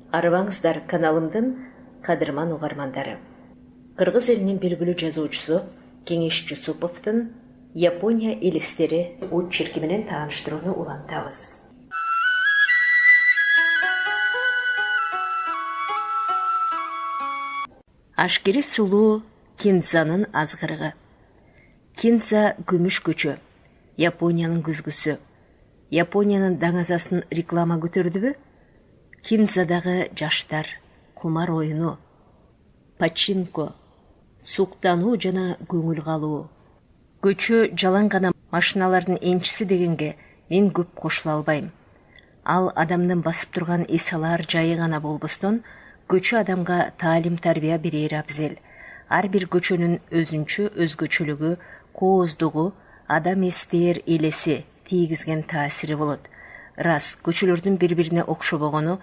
Арыбаңыздар каналымдын кадырман угармандары. Кыргыз элинин белгилүү жазуучусу Кеңеш Жусуповдун Япония элестери очерки менен тааныштырууну улантабыз. Ашкери сулуу Кинзанын азгырыгы. Кинза күмүш көчө, Япониянын күзгүсү. Япониянын даңазасын реклама көтөрдүбү? Кинзадагы жаштар, кумар оюну, пачинко, суктануу жана көңүл калуу. Көчө жалаң гана машиналардын энчиси дегенге мен көп кошула албайм. Ал адамдын басып турган эс алар жайы гана болбостон, көчө адамга таалим-тарбия берери абзел. Ар бир көчөнүн өзүнчө өзгөчөлүгү, кооздугу, адам эстээр элеси тийгизген таасири болот. Рас, көчөлөрдүн бири-бирине окшобогону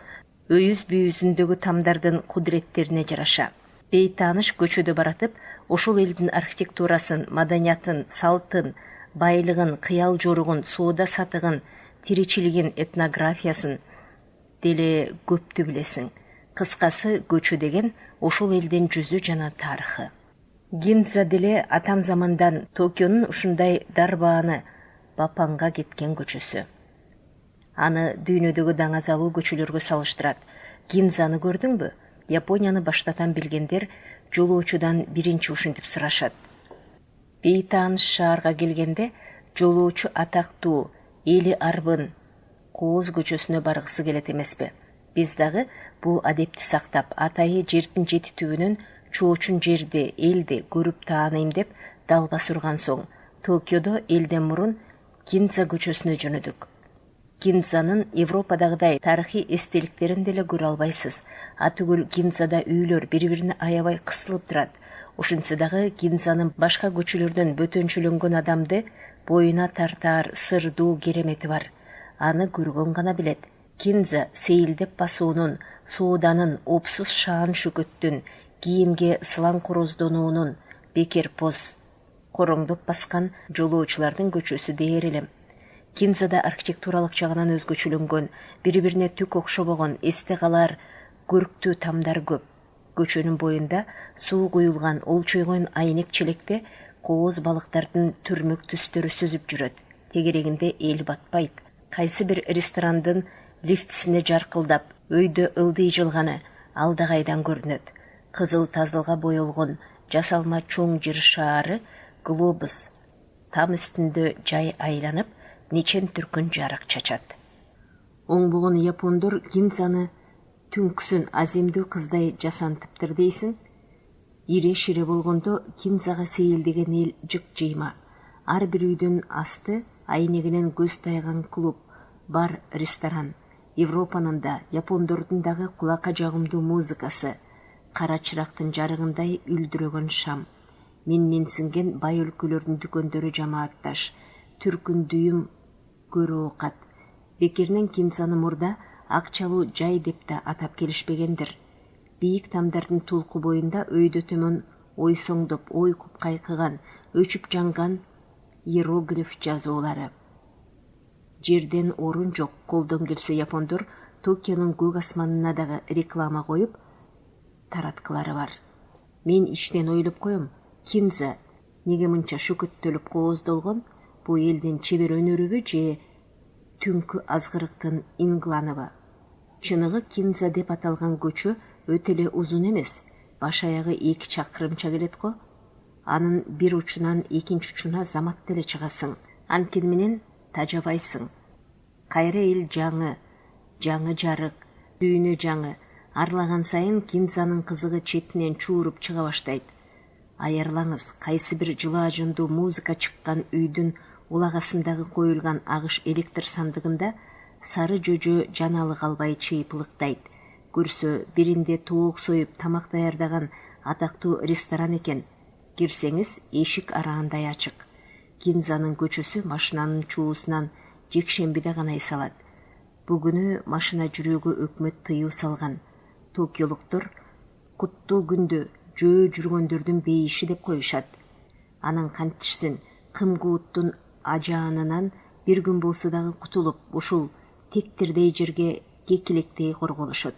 өйүз бүйүзүндөгү тамдардын кудуреттерине жараша. Бейтааныш көчөдө баратып, ошол элдин архитектурасын, маданиятын, салтын, байлыгын, кыял жоругун, соода сатыгын, тиричилигин, этнографиясын деле көптү билесиң. Кыскасы, көчө деген ошол элдин жүзү жана тарыхы. Кинза деле атам замандан Токионун ушундай дарбааны Бапанга кеткен көчөсү. Аны дүйнөдөгү даңазалуу көчөлөргө салыштырат. Кинзаны көрдүңбү? Японияны баштатан билгендер жолоочудан биринчи ушинтип сурашат. Бейтааныш шаарга келгенде жолоочу атактуу Эли Арбын Кооз көчөсүнө баргысы келет эмеспи? Биз дагы бул адепти сактап, атайы жердин жети түбүнөн чоочун жерди, элди көрүп тааныйм деп далба сурган соң, Токиодо элден мурун Кинза көчөсүнө жөнөдүк. Кинзанын Европадагыдай тарыхый эстеликтерин деле көрө албайсыз. Атүгүл Кинзада үйлөр бири-бирине аябай кысылып турат. Ошентсе дагы Кинзанын башка көчөлөрдөн бөтөнчөлөнгөн адамды боюна тартаар сырдуу керемети бар. Аны көргөн гана билет. Кинза сейилдеп басуунун, сооданын, опсуз шаан шөкөттүн, кийимге сылаң короздонуунун, бекер поз короңдоп баскан жолоочулардын көчөсү дээр элем. Кинзада архитектуралык жагынан өзгөчөлөнгөн, бири-бирине түк окшобогон, эсте калар көрктүү тамдар көп. Көчөнүн боюнда суу куюлган олчойгон айнек челекте кооз балыктардын түрмөк түстөрү сүзүп жүрөт. Тегерегинде эл батпайт. Кайсы бир ресторандын лифтисине жаркылдап, өйдө ылдый жылганы алда кайдан көрүнөт. Кызыл тазылга боелгон жасалма чоң жер шаары глобус там үстүндө жай айланып, нечен түркүн жарык чачат. Оңбогон япондор Кинзаны түнкүсүн аземдүү кыздай жасантыптыр дейсиң. Ире-шире болгондо Кинзага сейилдеген эл жык жыйма. Ар бир үйдүн асты айнегинен көз тайган клуб, бар, ресторан. Европанын да, япондордун дагы кулакка жагымдуу музыкасы, кара чырактын жарыгындай үлдүрөгөн шам. Менсинген бай өлкөлөрдүн дүкөндөрү жамаатташ, түркүн дүйүм көрүү оокат. Бекеринен Кинзаны мурда акчалуу жай деп да атап келишпегендир. Бийик тамдардын тулку боюнда өйдө төмөн ойсоңдоп, ойкуп кайкыган, өчүп жанган иероглиф жазуулары. Жерден орун жок, колдон келсе япондор Токионун көк асманына дагы реклама коюп, тараткылары бар. Мен иштен ойлоп коем, Кинза неге мынча шөкөттөлүп кооздолгон? Бу элдин чебер өнөрүбү же түнкү азгырыктын ингланыбы? Чыныгы Кинза деп аталган көчө өтө эле узун эмес, баш аягы 2 чакырымча келет го. Анын бир учунан экинчи учуна замат деле чыгасың. Анткени менен тажабайсың. Кайра эл жаңы жарык, дүйнө жаңы. Арлаган сайын Кинзанын кызыгы четинен чууруп чыга баштайт. Аярлаңыз, кайсы бир жылаажындуу музыка чыккан үйдүн улагасындагы коюлган агыш электр сандыгында сары жөжө жаналы калбай чыйпылыктайт. Көрсө, биринде тоок союп тамак даярдаган атактуу ресторан экен. Кирсеңиз, эшик араандай ачык. Кинзанын көчөсү машинанын чуусунан жекшембиде гана эс алат. Бүгүнү машина жүрүүгө өкмөт тыюу салган. Токиолуктор куттуу күндө жөө жүргөндөрдүн бейиши деп коюшат. Анан кантишсин, кымкууттун ажаанынан бир күн болсо дагы кутулуп, ушул тектирдей жерге кекилектей корголошот.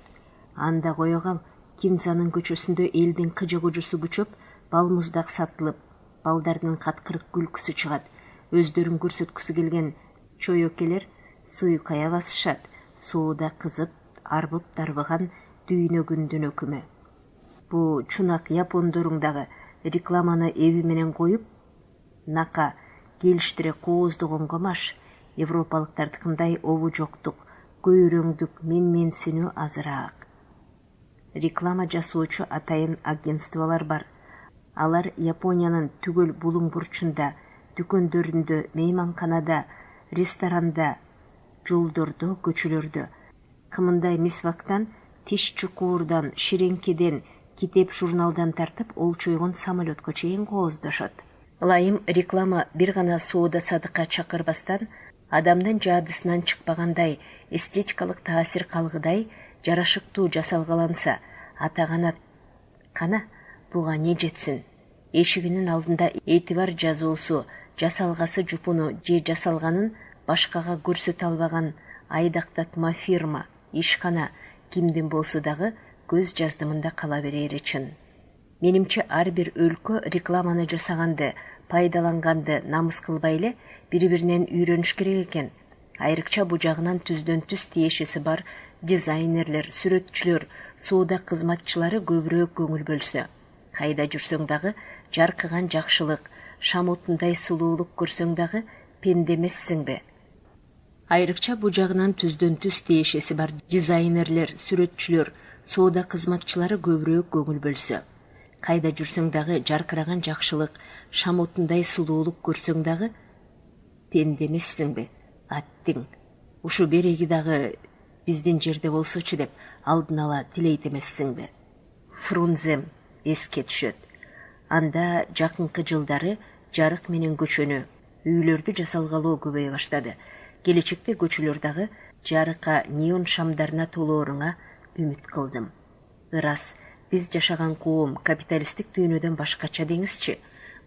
Анда кое кал, Кинзанын көчөсүндө элдин кыжы-кыжысы күчөп, балмуздак сатылып, балдардын каткырык күлкүсү чыгат. Өздөрүн көрсөткүсү келген чойокелер суйкая басышат. Сууда кызып, арбып дарбыган дүйнө күндүн өкүмү. Бу чунак япондорун дагы рекламаны эби менен коюп, нака келиштире кооздогонго маш. Европалыктардыкындай обу жоктук, көйрөңдүк, менменсинүү азыраак. Реклама жасоочу атайын агентстволор бар. Алар Япониянын түгөл булуң бурчунда, дүкөндөрүндө, мейманканада, ресторанда, жолдордо, көчөлөрдө, кымындай мисвактан, тиш чукуурдан, ширеңкеден, китеп журналдан тартып, олчойгон самолетко чейин кооздошот. Ылайым реклама бир гана соода садыкка чакырбастан, адамдын жаадысынан чыкпагандай, эстетикалык таасир калгыдай жарашыктуу жасалгаланса, атаганат кана буга не жетсин? Эшигинин алдында этибар жазуусу, жасалгасы жупуну же жасалганын башкага көрсөтө албаган айдактатма фирма, ишкана кимдин болсо дагы көз жаздымында кала берери чын. Менимче ар бир өлкө рекламаны жасаганды, пайдаланганды намыс кылбай эле бири-биринен үйрөнүш керек экен. Айрыкча бу жагынан түздөн түз тиешеси бар дизайнерлер, сүрөтчүлөр, соода кызматчылары көбүрөөк көңүл бөлсө. Кайда жүрсөң дагы жаркыган жакшылык, шам отундай сулуулук көрсөң дагы пенде эмессиңби? Айрыкча бу жагынан түздөн түз тиешеси бар дизайнерлер, сүрөтчүлөр, соода кызматчылары көбүрөөк көңүл бөлсө. Кайда жүрсөң дагы жаркыраган жакшылык, шам отундай сулуулук көрсөң дагы пенде эмессиңби? Аттиң. Ушу береги дагы биздин жерде болсочу деп алдын ала тилейт эмессиңби? Фрунзем эске түшөт. Анда жакынкы жылдары жарык менен көчөнү, үйлөрдү жасалгалоо көбөйө баштады. Келечекте көчөлөр дагы жарыкка, неон шамдарына толооруңа үмүт кылдым. Ырас, биз жашаган коом капиталисттик дүйнөдөн башкача деңизчи.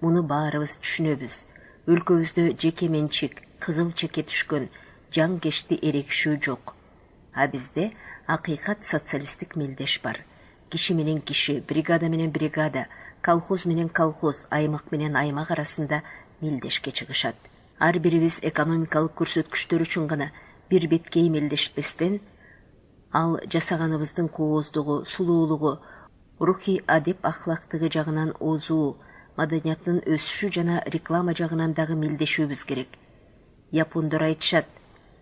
Муну баарыбыз түшүнөбүз. Өлкөбүздө жеке менчик, кызыл чеке түшкөн, жан кешти эрегишүү жок. А бизде акыйкат социалисттик мелдеш бар. Киши менен киши, бригада менен бригада, колхоз менен колхоз, аймак менен аймак арасында мелдешке чыгышат. Ар бирибиз экономикалык көрсөткүчтөр үчүн гана бир беткей мелдешпестен, ал жасаганыбыздын кооздугу, сулуулугу, рухий адеп ахлактыгы жагынан озуу, маданияттын өсүшү жана реклама жагынан дагы мелдешүүбүз керек. Япондор айтышат,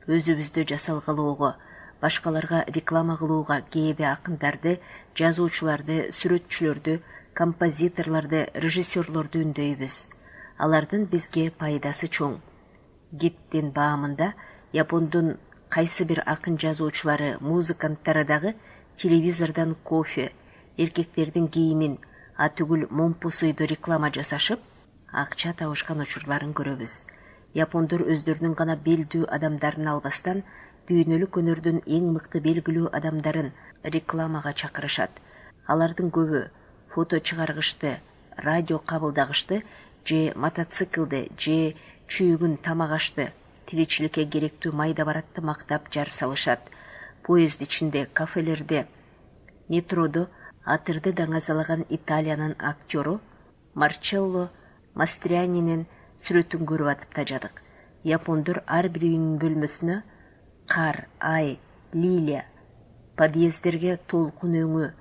өзүбүздө жасалгалоого, башкаларга реклама кылууга кээде акындарды, жазуучуларды, сүрөтчүлөрдү, композиторлорду, режиссерлорду үндөйбүз. Алардын бизге пайдасы чоң. Геттин баамында Япондун кайсы бир акын жазуучулары, музыканттары дагы телевизордон кофе, эркектердин кийимин, атүгүл момпусуйду реклама жасашып, акча табышкан учурларын көрөбүз. Япондор өздөрүнүн гана белдүү адамдарын албастан, дүйнөлүк өнөрдүн эң мыкты белгилүү адамдарын рекламага чакырышат. Алардын көбү фото чыгаргычты, радио кабылдагычты, же мотоциклды, же чүйгүн тамак ашты, тиричиликке керектүү майда баратты мактап жар салышат. Поезд ичинде, кафелерде, метродо атырды даңазалаган Италиянын актёру Марчелло Мастрянинин сүрөтүн көрүп атып тажадык. Япондор ар бир үйүнүн бөлмөсүнө кар, ай, лилия, подъездерге толкун өңү,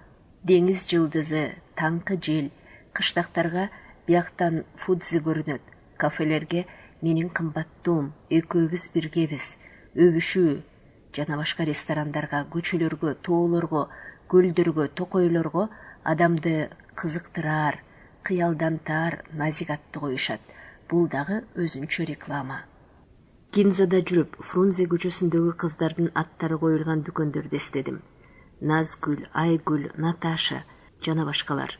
деңиз жылдызы, таңкы жел, кыштактарга бияктан Фудзи көрүнөт, кафелерге менин кымбаттуум, экөөбүз биргебиз, өбүшүү жана башка ресторандарга, көчөлөргө, тоолорго, көлдөргө, токойлорго адамды кызыктыраар, кыялдантаар назигатты коюшат. Бул дагы өзүнчө реклама. Кинзада жүрүп, Фрунзе көчөсүндөгү кыздардын аттары коюлган дүкөндөрдү эстедим. Назгүл, Айгүл, Наташа жана башкалар.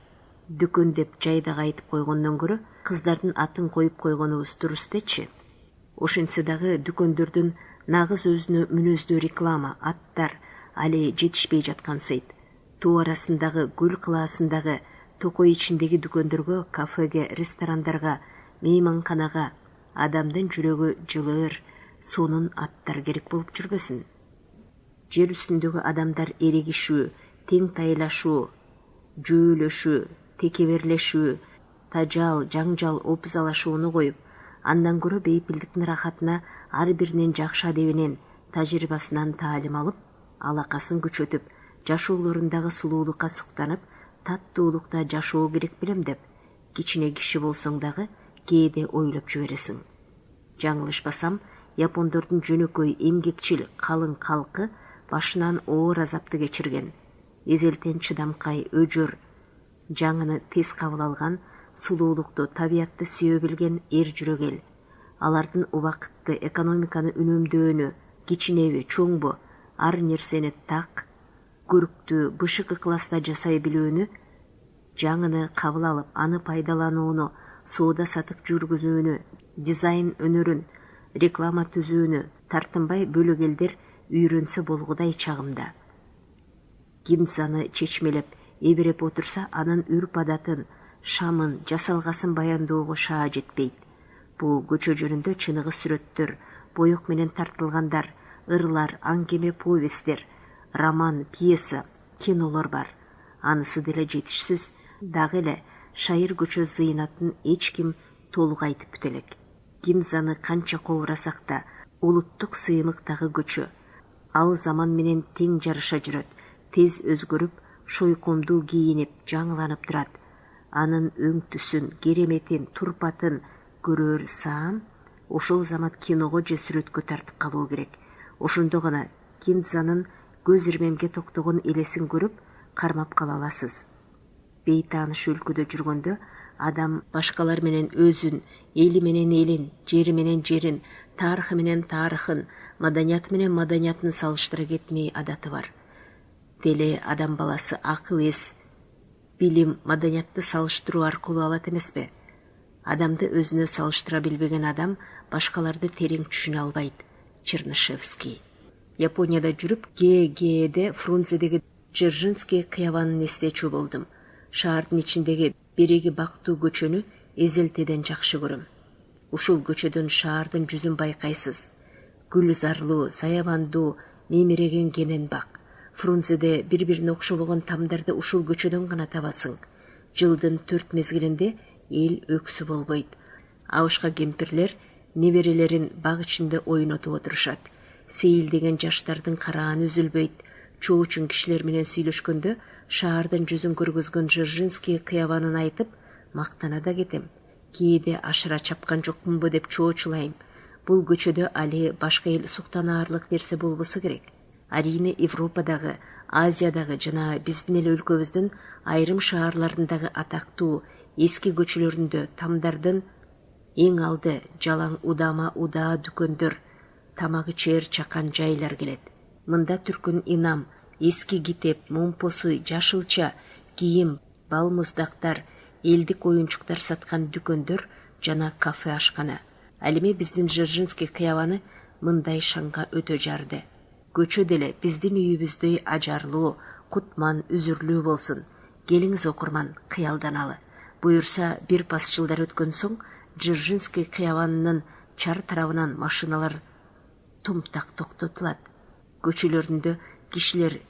Дүкөн деп жайдага айтып койгондон көрө, кыздардын атын коюп койгонубуз дурус дечи. Ошентсе дагы дүкөндөрдүн нагыз өзүнө мүнөздүү реклама, аттар али жетишпей жаткансыйт. Туу арасындагы, көл кылаасындагы, токой ичиндеги дүкөндөргө, кафеге, ресторандарга, мейманканага адамдын жүрөгү жылыр, сонун аттар керек болуп жүрбөсүн. Жер үстүндөгү адамдар эрегишүү, тең тайлашуу, жөөлөшүү, текеберлешүү, тажал, жаңжал, опузалашууну коюп, андан көрө бейпилдиктин рахатына ар биринин жакшы адебинен, тажрыйбасынан таалим алып, алакасын күчөтүп, жашоолорундагы сулуулукка суктанып, таттуулукта жашоо керек белем деп, кичине киши болсоң дагы кээде ойлоп жибересиң. Жаңылышпасам, япондордун жөнөкөй, эмгекчил, калың калкы башынан оор азапты кечирген, эзелтен чыдамкай, өжөр, жаңыны тез кабыл алган, сулуулукту, табиятты сүйө билген эр жүрөк эл. Алардын убакытты, экономиканы үнөмдөөнү, кичинеби, чоңбу, ар нерсени так, көрүктүү, бышык ыкласта жасай билүүнү, жаңыны кабыл алып, аны пайдаланууну, соода сатык жүргүзүүнү, дизайн өнөрүн, реклама түзүүнү тартынбай бөлөк элдер үйрөнсө болгудай чагымда. Гинзаны чечмелеп, эбиреп отурса, анын үрп адатын, шамын, жасалгасын баяндоого шаа жетпейт. Бул көчө жөнүндө чыныгы сүрөттөр, боек менен тартылгандар, ырлар, аңкеме, повесттер, роман, пьеса, кинолор бар. Анысы деле жетишсиз, дагы эле шайыр көчө зыйнатын эч ким толук айтып бүтө элек. Гинзаны канча кобурасак да, улуттук сыймыктагы көчө. Ал заман менен тең жарыша жүрөт, тез өзгөрүп, шойкомдуу кийинип, жаңыланып турат. Анын өң түсүн, кереметин, турпатын көрөр саам, ошол замат киного же сүрөткө тартып калуу керек. Ошондо гана Гинзанын көз ирмемге токтогон элесин көрүп, кармап кала аласыз. Бейтааныш өлкөдө жүргөндө адам башкалар менен өзүн, эли менен элин, жери менен жерин, тарыхы менен тарыхын, маданияты менен маданиятын салыштыра кетмей адаты бар. Деле адам баласы акыл эс, билим, маданиятты салыштыруу аркылуу алат эмеспи? Адамды өзүнө салыштыра билбеген адам башкаларды терең түшүнө албайт. Чернышевский. Японияда жүрүп, ГГде Фрунзедеги Дзержинский кыябанын эстечү болдум. Шаардын ичиндеги береги бактуу көчөнү эзелтеден жакшы көрөм. Ушул көчөдөн шаардын жүзүн байкайсыз. Гүлзарлуу, саябандуу, мемиреген кенен бак. Фрунзеде бири-бирине окшобогон тамдарды ушул көчөдөн гана табасың. Жылдын 4 мезгилинде эл өксү болбойт. Абышка кемпирлер неберелерин баг ичинде ойнотуп отурушат. Сейилдеген жаштардын карааны үзүлбөйт. Чоочун кишилер менен сүйлөшкөндө шаардын жүзүн көргөзгөн Дзержинский кыябанын айтып, мактана да кетем. Кээде ашыра чапкан жокмунбу деп чоочулайм. Бул көчөдө али башка эл суктанаарлык нерсе болбосо керек. Арине Европадагы, Азиядагы жана биздин эл өлкөбүздүн айрым шаарларындагы атактуу эски көчөлөрүндө тамдардын эң алды жалаң удама удаа дүкөндөр, тамагы чээр чакан жайлар келет. Мында түркүн инам, эски китеп, момпосуй, жашылча, кийим, бал муздактар, элдик оюнчуктар саткан дүкөндөр жана кафе ашкана. Ал эми биздин Дзержинский кыябаны мындай шаңга өтө жарды. Көчө деле биздин үйүбүздөй ажарлуу, кутман, үзүрлүү болсун. Келиңиз окурман, кыялданалы. Буюрса, бир пас жылдар өткөн соң Дзержинский кыябанынын чар тарабынан машиналар тумтак токтотулат. Көчөлөрүндө кишилер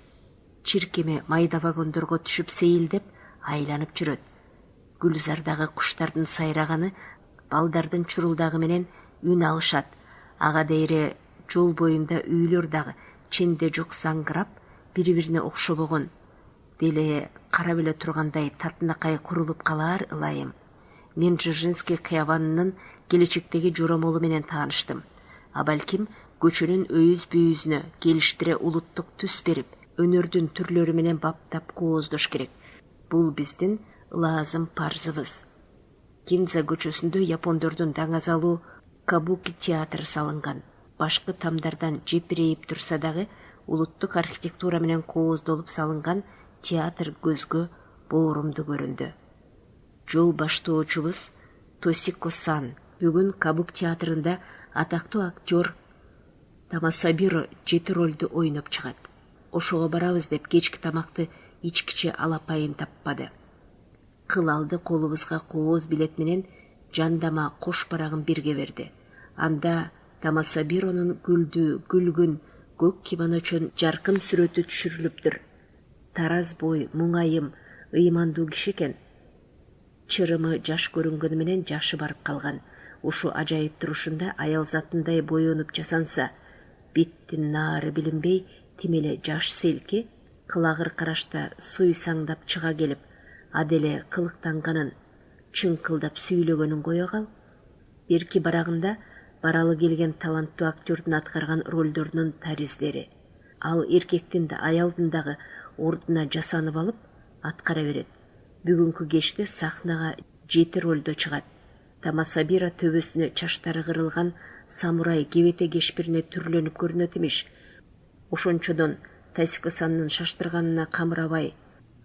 чиркеме майда вагондорго түшүп сейилдеп, айланып жүрөт. Гүлзардагы куштардын сайраганы, балдардын чурулдагы менен үн алышат. Ага дейре жол боюнда үйлөр дагы ченде жок саңгырап, бири-бирине окшобогон. Деле карап эле тургандай татынакай курулуп калаар ылайым. Мен Дзержинский кыябанынын келечектеги жоромолу менен тааныштым. А балким көчөнүн өйүз бүйүзүнө келиштире улуттук түс берип, өнөрдүн түрлөрү менен баптап кооздош керек. Бул биздин лаазым парзыбыз. Гинза көчөсүндө япондордун даңазалуу кабуки театры салынган. Башкы тамдардан жепирейип турса дагы улуттук архитектура менен кооздолуп салынган театр көзгө боорумду көрүндү. Жол баштоочубуз Тосико-сан бүгүн Кабук театрында атактуу актер Тамасабиро 7 ролду ойноп чыгат. Ошого барабыз деп кечки тамакты ичкиче алапайын таппады. Кыл алды колубузга кооз билет менен жандама кош барагын бирге берди. Анда Тамасабиронун гүлдүү, күлгүн, көк кимоночон жаркын сүрөтү түшүрүлүптүр. тараз бой, муңайым, ыймандуу киши экен. Чырымы жаш көрүнгөнү менен жашы барып калган. Ушу ажайып турушунда аял затындай боенуп жасанса, биттин наары билинбей тимеле жаш селки кылагыр карашта суйсаңдап чыга келип, аделе кылыктанганын, чыңкылдап сүйлөгөнүн кое кал. Берки барагында баралы келген таланттуу актердун аткарган ролдорунун тариздери. Ал эркектин да аялдын дагы ордуна жасанып алып аткара берет. Бүгүнкү кечте сахнага 7 ролдо чыгат. Тамасабира төбөсүнө чаштары кырылган самурай кебете кешпирине түрлөнүп көрүнөт имиш. Ошончодон Тасико-сандын шаштырганына камырабай,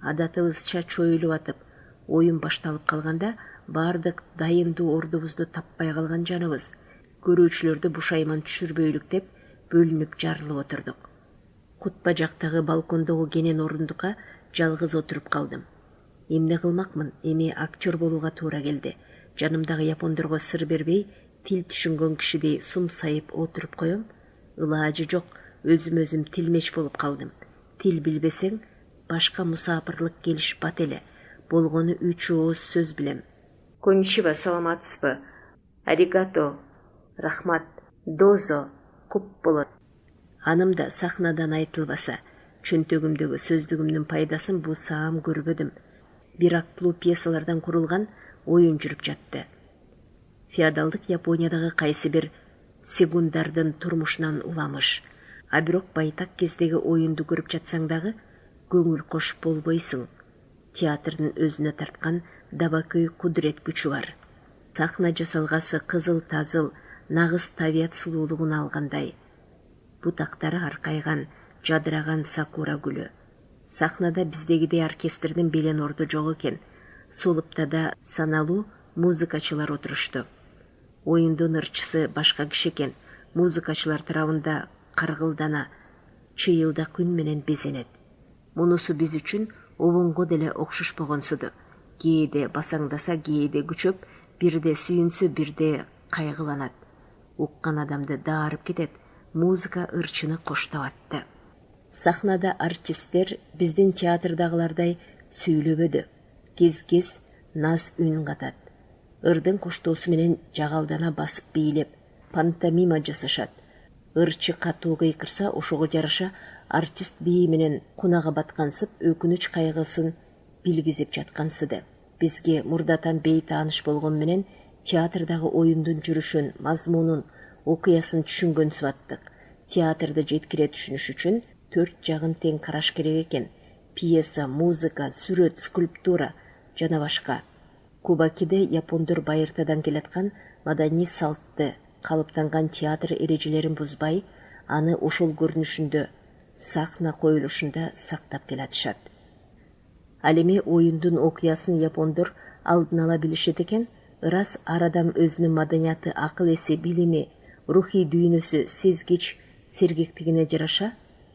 адатыбызча чоюлуп атып, оюн башталып калганда бардык дайындуу ордубузду таппай калган жаныбыз. Көрүүчүлөрдү бушайман түшүрбөйлүк деп бөлүнүп жарылып отурдук. Кутпа жактагы балкондогу кенен орундукка жалгыз отуруп калдым. Эмне кылмакмын, эми актер болууга туура келди. Жанымдагы япондорго сыр бербей, тил түшүнгөн кишидей сумсайып отуруп коем. Ылаажы жок, өзүм тилмеч болуп калдым. Тил билбесең, башка мусапырлык келиш бат эле. Болгону 3 ооз сөз билем. Коничива, саламатсызбы? Аригато, рахмат, дозо, куп болот. Аным да сахнадан айтылбаса, чөнтөгүмдөгү сөздүгүмдүн пайдасын бусаам көрбөдүм. Бир актылуу пьесалардан курулган оюн жүрүп жатты. Феодалдык Япониядагы кайсы бир сегундардын турмушунан уламыш. А бирок байтак кездеги оюнду көрүп жатсаң дагы көңүл кош болбойсуң. Театрдын өзүнө тарткан дабакөй кудурет күчү бар. Сахна жасалгасы кызыл-тазыл, нагыз табият сулуулугун алгандай. Бутактары аркайган, жадыраган сакура гүлү. Сахнада биздегидей оркестрдин белен орду жок экен. Солуптада саналуу музыкачылар отурушту. Оюндун ырчысы башка киши экен. Музыкачылар тарабында каргылдана, чыйылда күн менен безенет. Мунусу биз үчүн обонго деле окшошпогонсуду. Кээде басаңдаса, кээде күчөп, бирде сүйүнсө, бирде кайгыланат. Уккан адамды даарып кетет. Музыка ырчыны коштап атты. Сахнада артисттер биздин театрдагылардай сүйлөбөдү. Кез-кез наз үн катат. Ырдын коштоосу менен жагалдана басып бийлеп, пантомима жасашат. Ырчы катуу кыйкырса, ошого жараша артист бии менен кунага баткансып, өкүнүч кайгысын билгизип жаткансыды. Бизге мурдатан бейтааныш болгон менен театрдагы оюндун жүрүшүн, мазмунун, окуясын түшүнгөнсүп аттык. Театрды жеткире түшүнүш үчүн 4 жагын тең караш керек экен. Пьеса, музыка, сүрөт, скульптура жана башка. Кубакиде япондор байыртадан келаткан маданий салтты, калыптанган театр эрежелерин бузбай, аны ошол көрүнүшүндө, сахна коюлушунда сактап келатышат. Ал эми оюндун окуясын япондор алдын ала билишет экен. Ырас ар адам өзүнүн маданияты, акыл-эси, билими, рухий дүйнөсү, сезгич, сергектигине жараша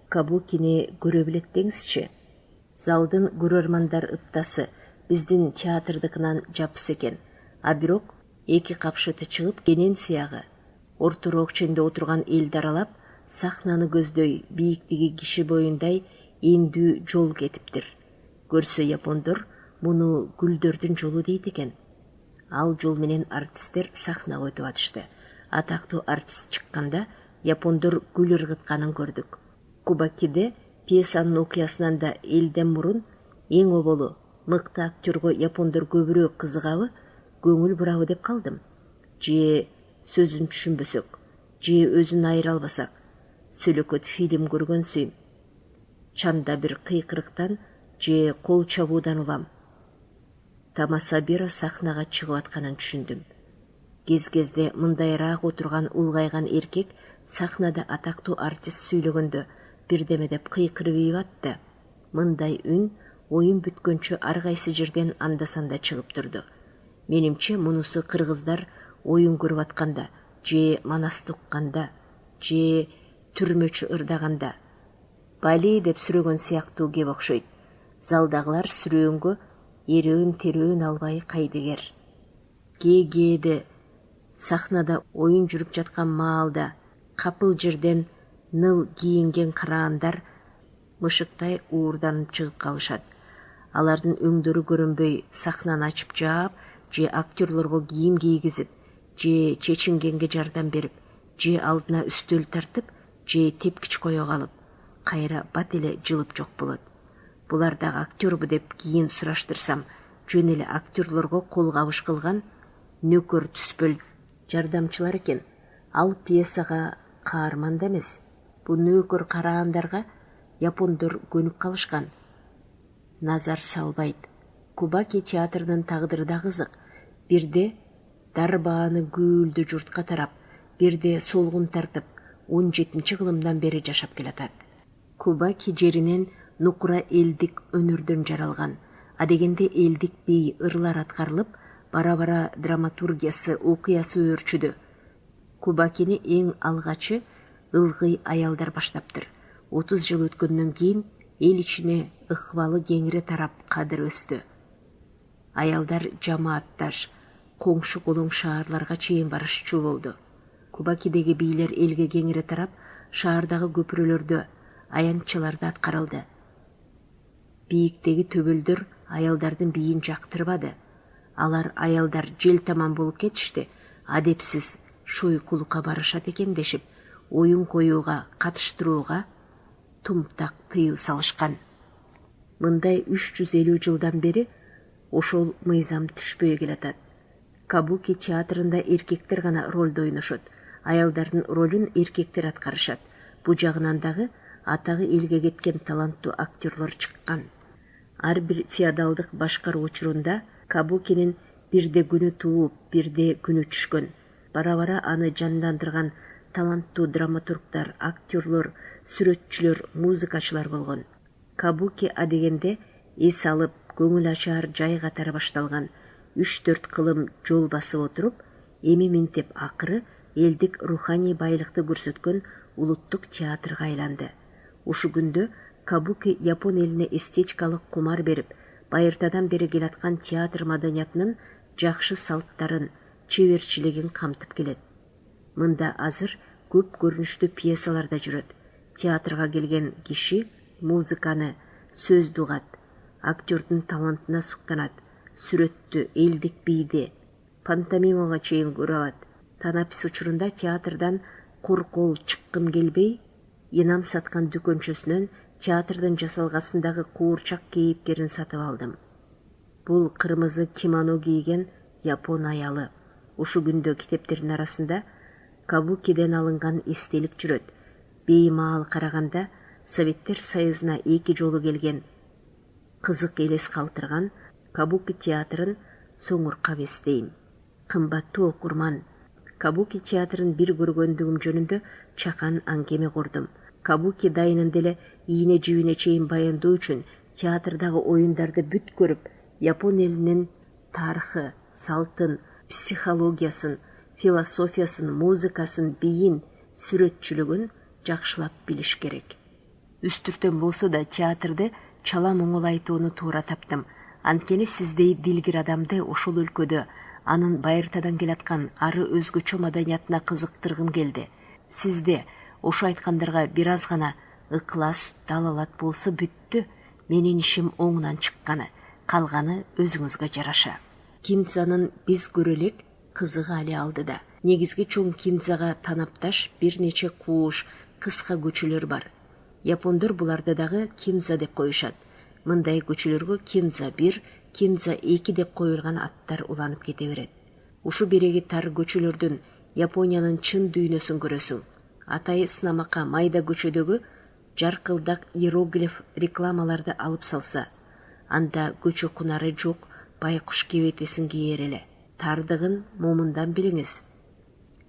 кабукини көрө билет деңизчи. Залдын көрөрмандар ыптасы биздин театрдыкынан жапыс экен. А бирок эки капшыты чыгып, кенен сыягы ортурок ченде отурган элди аралап, сахнаны көздөй бийиктиги киши боюндай эндүү жол кетиптир. Көрсө япондор муну гүлдөрдүн жолу дейт экен. Ал жол менен артисттер сахнага өтүп атышты. Атактуу артист чыкканда япондор гүл ыргытканын көрдүк. Кубакиде пьесанын окуясынан да элден мурун эң оболу, мыкты актерго япондор көбүрөөк кызыгабы, көңүл бурабы деп калдым. Же сөзүн түшүнбөсөк, же өзүн айыра албасак, сөлөкөт фильм көргөн сүйм. Чанда бир кыйкырыктан же кол чабуудан улам. Тамасабира сахнага чыгып атканын түшүндүм. Кез-кезде мындайраак отурган улгайган эркек сахнада атактуу артист сүйлөгөндө бирдеме деп кыйкырып ийип атты. Мындай үн оюн бүткөнчө ар кайсы жерден анда-санда чыгып турду. Менимче мунусу кыргыздар оюн көрүп атканда, же манасты укканда, же түрмөчү ырдаганда бали деп сүрөгөн сыяктуу кеп окшойт. Залдагылар сүрөөнгө эреүн терөөн албай кайдыгер. Кээде сахнада оюн жүрүп жаткан маалда капыл жерден ныл кийинген караандар мышыктай уурданып чыгып калышат. Алардын өңдөрү көрүнбөй сахнаны ачып жаап, же актерлорго кийим кийгизип, же чечингенге жардам берип, же алдына үстөл тартып, же тепкич кое калып, кайра бат эле жылып жок болот. Булар дагы актербу деп кийин сураштырсам, жөн эле актерлорго кол кабыш кылган нөкөр түспөл жардамчылар экен. Ал пьесага каарман да эмес. Бу нөкөр карагандарга япондор көнүп калышкан. Назар салбайт. Кубаки театрынын тагдыры да кызык. Бирде дарбааны гүлдү журтка тарап, бирде солгун тартып 17-кылымдан бери жашап келатат. Кубаки жеринен нукура элдик өнөрдөн жаралган. Адегенде элдик бей ырлар аткарылып, бара-бара драматургиясы, окуясы өөрчүдү. Кубакини эң алгачы ылгый аялдар баштаптыр. 30 жыл өткөндөн кийин эл ичине ыкбалы кеңири тарап кадыр өстү. Аялдар жамаатташ, коңшу колоң шаарларга чейин барышчу болду. Кубакидеги бийлер элге кеңири тарап, шаардагы көпүрөлөрдө, аянтчаларда аткарылды. Бийиктеги төбөлдөр аялдардын бийин жактырбады. Алар аялдар жел таман болуп кетишти, адепсиз шойкулукка барышат экен дешип, оюн коюуга, катыштырууга тумтак тыюу салышкан. Мындай 350 жылдан бери ошол мыйзам түшпөй келатат. Кабуки театрында эркектер гана ролду ойношот, аялдардын ролун эркектер аткарышат. Бу жагынан дагы атагы элге кеткен таланттуу актерлор чыккан. Ар бир феодалдык башкаруу учурунда Кабукинин бирде күнү тууп, бирде күнү түшкөн. Бара-бара аны жандандырган таланттуу драматургдар, актерлор, сүрөтчүлөр, музыкачылар болгон. Кабуки адегенде эс алып, көңүл ачар жай катары башталган. 3-4 кылым жол басып отуруп, эми минтеп акыры элдик руханий байлыкты көрсөткөн улуттук театрга айланды. Ушу күндө Кабуки Япон элине эстетикалык кумар берип, байыртадан бери келаткан театр маданиятынын жакшы салттарын, чеберчилигин камтып келет. Мында азыр көп көрүнүштүү пьесалар да жүрөт. Театрга келген киши музыканы, сөздү угат, актердун талантына суктанат, сүрөттү, элдик бийди, пантомимага чейин көрө алат. Танапис учурунда театрдан куркол чыккым келбей, инам саткан дүкөнчөсүнөн театрдын жасалгасындагы куурчак кейипкерин сатып алдым. Бул кырмызы кимоно кийген япон аялы. Ушу күндө китептердин арасында Кабукиден алынган эстелик жүрөт. Беймаал караганда Советтер Союзуна 2 жолу келген, кызык элес калтырган Кабуки театрын соңуркап эстейм. Кымбаттуу окурман, Кабуки театрын бир көргөндүгүм жөнүндө чакан аңгеме курдум. Кабуки дайынын деле ийне жибине чейин баяндоо үчүн театрдагы оюндарды бүт көрүп, Япон элинин тарыхы, салтын, психологиясын, философиясын, музыкасын, бийин, сүрөтчүлүгүн жакшылап билиш керек. Үстүртөн болсо да театрды чала моңол айтууну туура таптым. Анткени сиздей дилгир адамды ошол өлкөдө, анын байыртадан келаткан ары өзгөчө маданиятына кызыктыргым келди. Сизде ошо айткандарга бир аз гана ыклас, далалат болсо бүттү. Менин ишим оңунан чыкканы, калганы өзүңүзгө жараша. Кинзанын биз көрөлек кызыгы али алдыда. Негизги чоң кинзага танапташ бир нече кууш, кыска көчөлөр бар. Япондор буларды дагы кинза деп коюшат. Мындай көчөлөргө кинза 1, кинза 2 деп коюлган аттар уланып кете берет. Ушу береги тар көчөлөрдүн Япониянын чын дүйнөсүн көрөсүң. Атайы сынамакка майда көчөдөгү жаркылдак иероглиф рекламаларды алып салса, анда көчө кунары жок, байкуш кебетесин кийер эле. Тардыгын момундан билиңиз.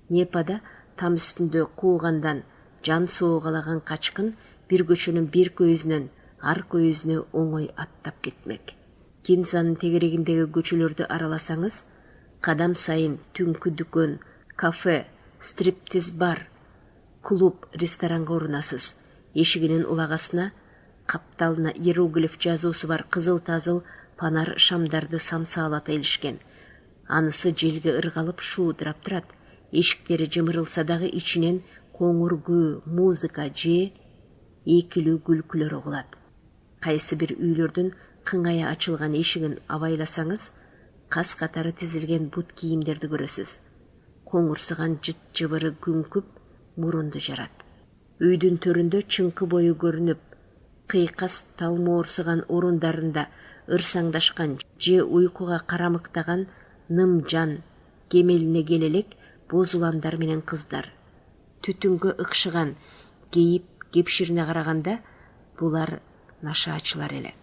Непада там үстүндө куугандан жан соогалаган качкын бир көчөнүн бир көйүзүнөн ар көйүзүнө оңой аттап кетмек. Кинзанын тегерегиндеги көчөлөрдү араласаңыз, кадам сайын түнкү дүкөн, кафе, стриптиз бар, клуб, ресторанга урунасыз. Эшигинин улагасына капталына иероглиф жазуусу бар кызыл-тазыл панар шамдарды самсаалата илишкен. Анысы желге ыргалып шуудурап турат. Эшиктери жымырылса дагы ичинен коңур күү, музыка же экилүү күлкүлөр угулат. Кайсы бир үйлөрдүн кыңая ачылган эшигин абайласаңыз, кас катары тизилген бут кийимдерди көрөсүз. Коңурсуган жыт жыбыры күңкүп мурунду жарат. Үйдүн төрүндө чыңкы бою көрүнүп, кыйкас талмоорсуган орундарында ырсаңдашкан же уйкуга карамыктаган ным-жан кемелине келелек боз уландар менен кыздар. Түтүнгө ыкшыган кейип кепширине караганда булар нашаачылар эле.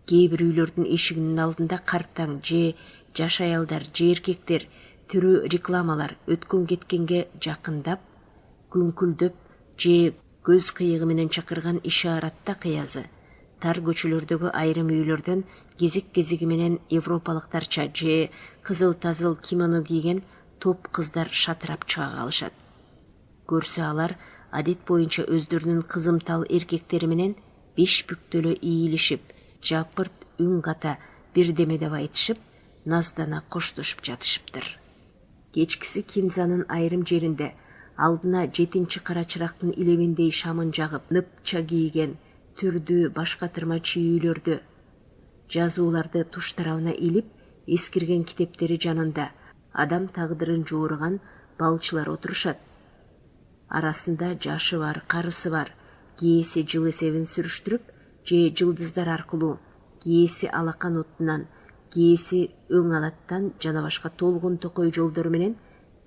Кээ бир үйлөрдүн эшигинин алдында картаң же жаш аялдар же эркектер түрүү рекламалар өткөн кеткенге жакындап, күңкүлдөп же көз кыйыгы менен чакырган ишаратта кыязы. Тар көчөлөрдөгү айрым үйлөрдөн кезек-кезеги менен европалыктарча же кызыл-тазыл кимоно кийген топ кыздар шатырап чыга калышат. Көрсө алар адет боюнча өздөрүнүн кызымтал эркектери менен беш бүктөлө ийилишип, жапырт үн ката бирдеме деп айтышып, наздана коштошуп жатышыптыр. Кечкиси Кинзанын айрым жеринде алдына 7-чи кара чырактын илебиндей шамын жагып, ныпча кийген түрдүү баш катырма чүйүүлөрдү, жазууларды туш тарабына илип, эскирген китептери жанында адам тагдырын жуурган балчылар отурушат. Арасында жашы бар, карысы бар, кээси жыл эсебин сүрүштүрүп же жылдыздар аркылуу, кээси алакан отунан, кээси өң алаттан жана башка толгон токой жолдор менен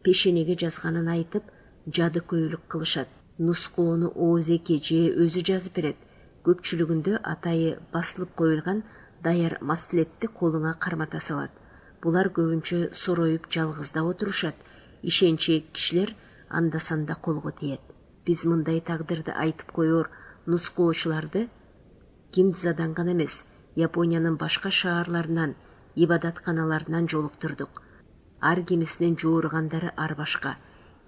пешенеге жазганын айтып, жады көйлүк кылышат. Нускоону оозеки же өзү жазып берет. Көпчүлүгүндө атайы басылып коюлган даяр маслетти колуңа кармата салат. Булар көбүнчө сороюп жалгыздап отурушат. Ишенчээк кишилер анда-санда колго тиет. Биз мындай тагдырды айтып коёр нускоочуларды Кинзадан гана эмес, Япониянын башка шаарларынан, ибадатканаларынан жолуктурдук. Ар кимисинин жуургандары ар башка.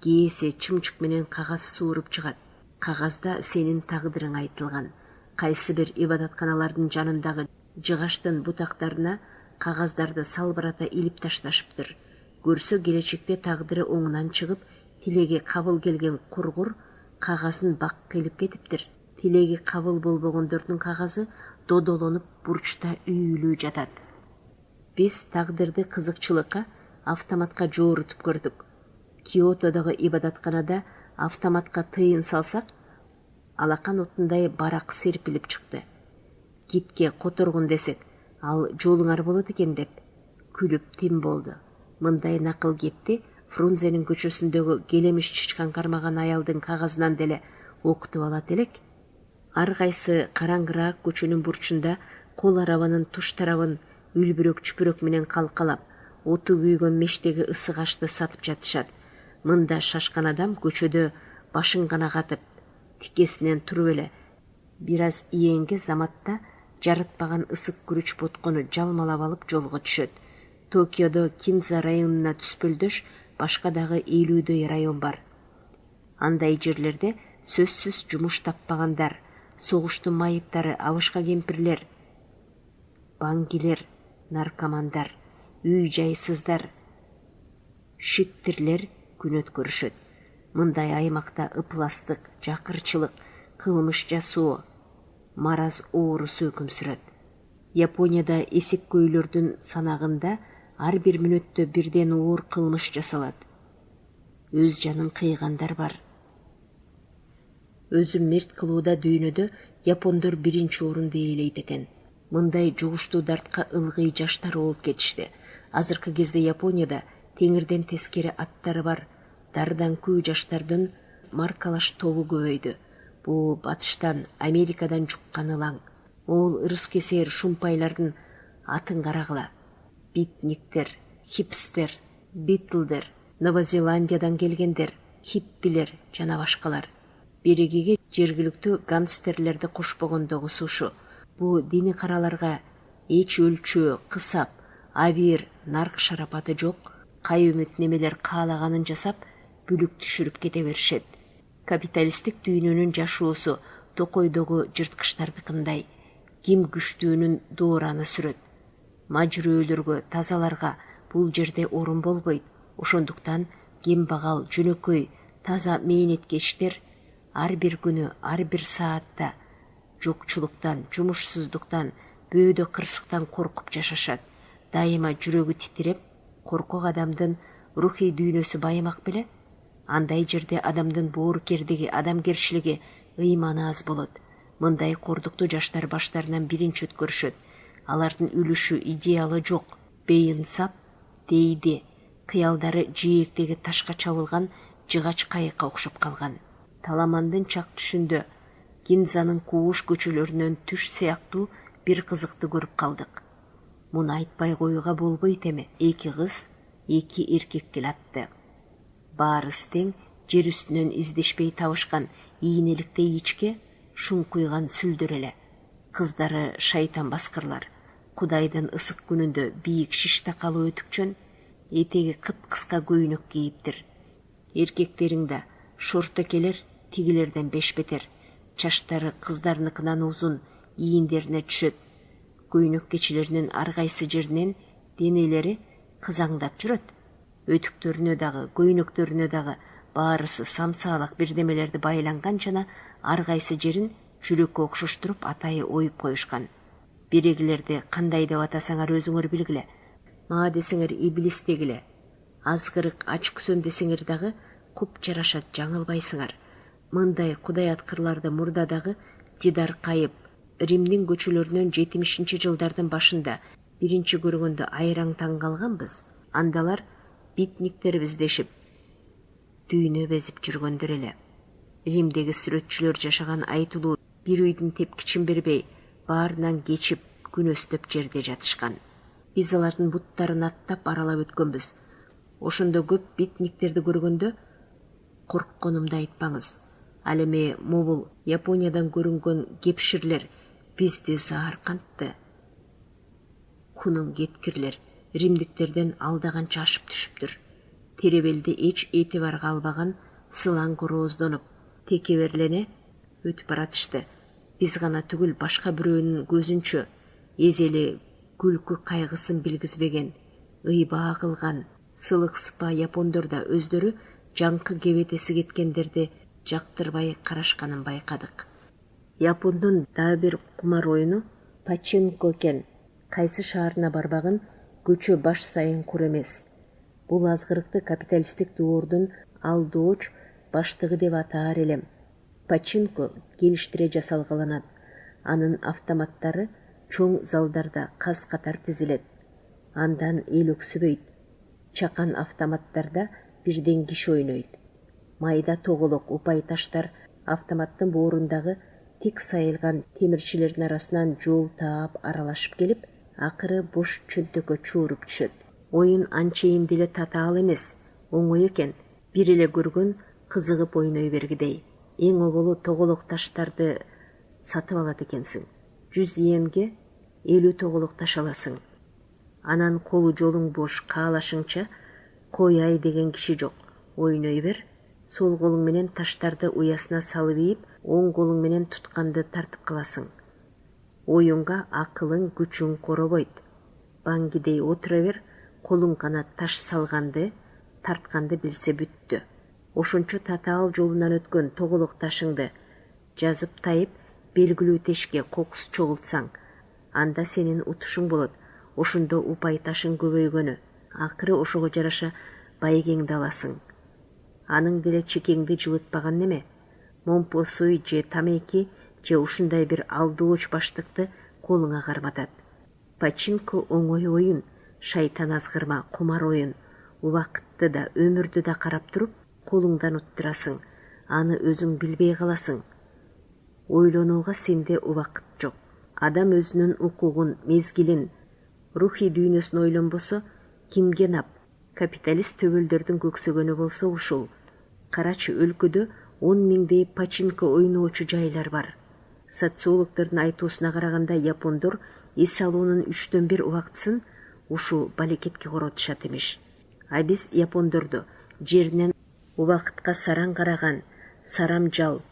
Кээси чымчык менен кагаз сууруп чыгат. Кагазда сенин тагдырың айтылган. Кайсы бир ибадатканалардын жанындагы жыгаштын бутактарына кагаздарды салбырата илип ташташыптыр. Көрсө келечекте тагдыры оңунан чыгып, тилеги кабыл келген кургур кагазын бак келип кетиптир. Тилеги кабыл болбогондордун кагазы додолонуп бурчта үйүлүү жатат. Биз тагдырды кызыкчылыкка автоматка жоорутуп көрдүк. Киотодогу ибадатканада автоматка тыйын салсак, алакан отундай барак серпилип чыкты. Китке которгун десек, ал жолуңар болот экен деп күлүп тим болду. Мындай накыл кепти Фрунзенин көчөсүндөгү келемиш чычкан кармаган аялдын кагазынан деле окутуп алат элек. Ар кайсы караңгыраак көчөнүн бурчунда кол арабанын туш тарабын үлбүрөк-чүпүрөк менен калкалап, оту күйгөн мештеги ысык ашты сатып жатышат. Мында шашкан адам көчөдө башын гана катып, тикесинен туруп эле бир аз ийенге заматта жарытпаган ысык күрүч боткону жалмалап алып жолго түшөт. Токиодо Кинза районуна түспөлдөш башка дагы 50дөй район бар. Андай жерлерде сөзсүз жумуш таппагандар, согуштун майыптары, абышка кемпирлер, баңгилер, наркомандар, үй жайсыздар, шиктирлер күн өткөрүшөт. Мындай аймакта ыпластык, жакырчылык, кылмыш жасоо, мараз оорусу өкүм сүрөт. Японияда эсепкөйлөрдүн санагында ар бир мүнөттө бирден оор кылмыш жасалат. Өз жанын кыйгандар бар. Өзүн мерт кылууда дүйнөдө япондор биринчи орунду ээлейт экен. Мындай жугуштуу дартка ылгый жаштар болуп кетишти. Азыркы кезде Японияда теңирден тескери аттары бар дарданкүү жаштардын маркалаш тобу көбөйдү. Бул батыштан, Америкадан жуккан ылаң. Ол ырыс кесер шумпайлардын атын карагыла. Битниктер, хипстер, битлдер, Новозеландиядан келгендер, хиппилер жана башкалар. Берегиге жергиликтүү гангстерлерди кошпогондогу сушу. Бу дини караларга эч өлчөө, кысап, абийир, нарк шарапаты жок, кай үмүт немелер каалаганын жасап, бүлүк түшүрүп кете беришет. Капиталисттик дүйнөнүн жашоосу токойдогу жырткычтардыкындай, ким күчтүүнүн доораны сүрөт. Мажүрөөлөргө, тазаларга бул жерде орун болбойт. Ошондуктан кембагал, жөнөкөй, таза мээнеткечтер ар бир күнү, ар бир саатта жокчулуктан, жумушсуздуктан, бөөдө кырсыктан коркуп жашашат. Дайыма жүрөгү титиреп, коркок адамдын рухий дүйнөсү байымак беле? Андай жерде адамдын боорукердиги, адамгерчилиги, ыйманы аз болот. Мындай кордукту жаштар баштарынан биринчи өткөрүшөт. Алардын үлүшү, идеалы жок, бейинсап, дейди, кыялдары жээктеги ташка чабылган жыгач кайыкка окшоп калган. Таламандын чак түшүндө Гинзанын кууш көчөлөрүнөн түш сыяктуу бир кызыкты көрүп калдык. Муну айтпай коюуга болбойт эми. 2 кыз, 2 эркек келатты. Баарысы тең жер үстүнөн издешпей табышкан ийнеликтей ичке, шуңкуйган сүлдөр эле. Кыздары шайтан баскырлар. Кудайдын ысык күнүндө бийик шиш такалуу өтүкчөн, этеги кыпкыска көйнөк кийиптир. Эркектериң да шорто келер, тигилерден 5 бетер. Чаштары кыздарыныкынан узун, ийиндерине түшөт. Көйнөк кечилеринин ар кайсы жеринен денелери кызаңдап жүрөт. Өтүктөрүнө дагы, көйнөктөрүнө дагы баарысы самсаалак бирдемелерди байланган жана ар кайсы жерин жүрөккө окшоштуруп атайы оюп коюшкан. Берегилерди кандай деп атасаңар өзүңөр билгиле. Мага десеңер иблис дегиле. Азгырык ачкүсөн десеңер дагы куп жарашат, жаңылбайсыңар. Мындай кудай аткырларды мурдадагы Дидар Кайып Римдин көчөлөрүнөн 70-жылдардын башында биринчи көргөндө айраң таң калганбыз. Андалар битниктерибиз дешип дүйнө безип жүргөндөр эле. Римдеги сүрөтчүлөр жашаган айтылуу бир үйдүн тепкичин бербей, баарынан кечип, күнөстөп жерде жатышкан. Биз алардын буттарын аттап аралап өткөнбүз. Ошондо көп битниктерди көргөндө коркконумду айтпаңыз. Ал эми могул Япониядан көрүнгөн кепширлер бизди зааркантты. Кунун кеткирлер римдиктерден алдаганча ашып түшүптүр. Теребелди эч этибарга албаган сылаң корооздонуп, текеберлене өтүп баратышты. Биз гана түгүл, башка бирөөнүн көзүнчө эзели күлкү кайгысын билгизбеген, ыйбаа кылган, сылык сыпа япондор да өздөрү жаңкы кебетеси кеткендерди жактырбай карашканын байкадык. Япондун дагы бир кумар оюну пачинко экен. Кайсы шаарына барбагын көчө баш сайын кур эмес. Бул азгырыкты капиталисттик доордун алдооч баштыгы деп атаар элем. Пачинко келиштире жасалгаланат. Анын автоматтары чоң залдарда каз катар тизилет. Андан эл өксүбөйт. Чакан автоматтарда бирден киши ойнойт. Майда тоголок упай таштар автоматтын боорундагы тик сайылган темирчилердин арасынан жол таап аралашып келип, акыры бош чөнтөккө чууруп түшөт. Оюн анчейин деле татаал эмес, оңой экен. Бир эле көргөн кызыгып ойной бергидей. Эң оболу тоголок таштарды сатып алат экенсиң. 100 йенге 50 тоголок таш аласың. Анан колу жолуң бош, каалашыңча кояй деген киши жок. Ойной бер. Сол колуң менен таштарды уясына салып ийип, оң колуң менен тутканды тартып каласың. Оюнга акылың, күчүң коробойт. Баңгидей отура бер, колуң гана таш салганды, тартканды билсе бүттү. Ошончо татаал жолунан өткөн тоголок ташыңды жазып тайып, белгилүү тешке кокус чогултсаң, анда сенин утушуң болот. Ошондо упай ташың көбөйгөнү. Акыры ошого жараша байгеңди аласың. Аның деле чекеңди жылытпаган неме? Момпосуй же тамеки же ушундай бир алдооч баштыкты колуңа карматат. Пачинко оңой оюн, шайтан азгырма, кумар оюн. Убакытты да, өмүрдү да карап туруп, колуңдан уттурасың. Аны өзүң билбей каласың. Ойлонууга сенде убакыт жок. Адам өзүнүн укугун, мезгилин, рухий дүйнөсүн ойлонбосо, кимге нап? Капиталист төбөлдөрдүн көксөгөнү болсо ушул. Карачы өлкөдө 10 миңдей пачинко ойноочу жайлар бар. Социологдордун айтуусуна караганда япондор эс алуунун 3/1 убактысын ушул балекетке коротушат эмиш. А биз япондорду жеринен убакытка сараң караган, сарамжал,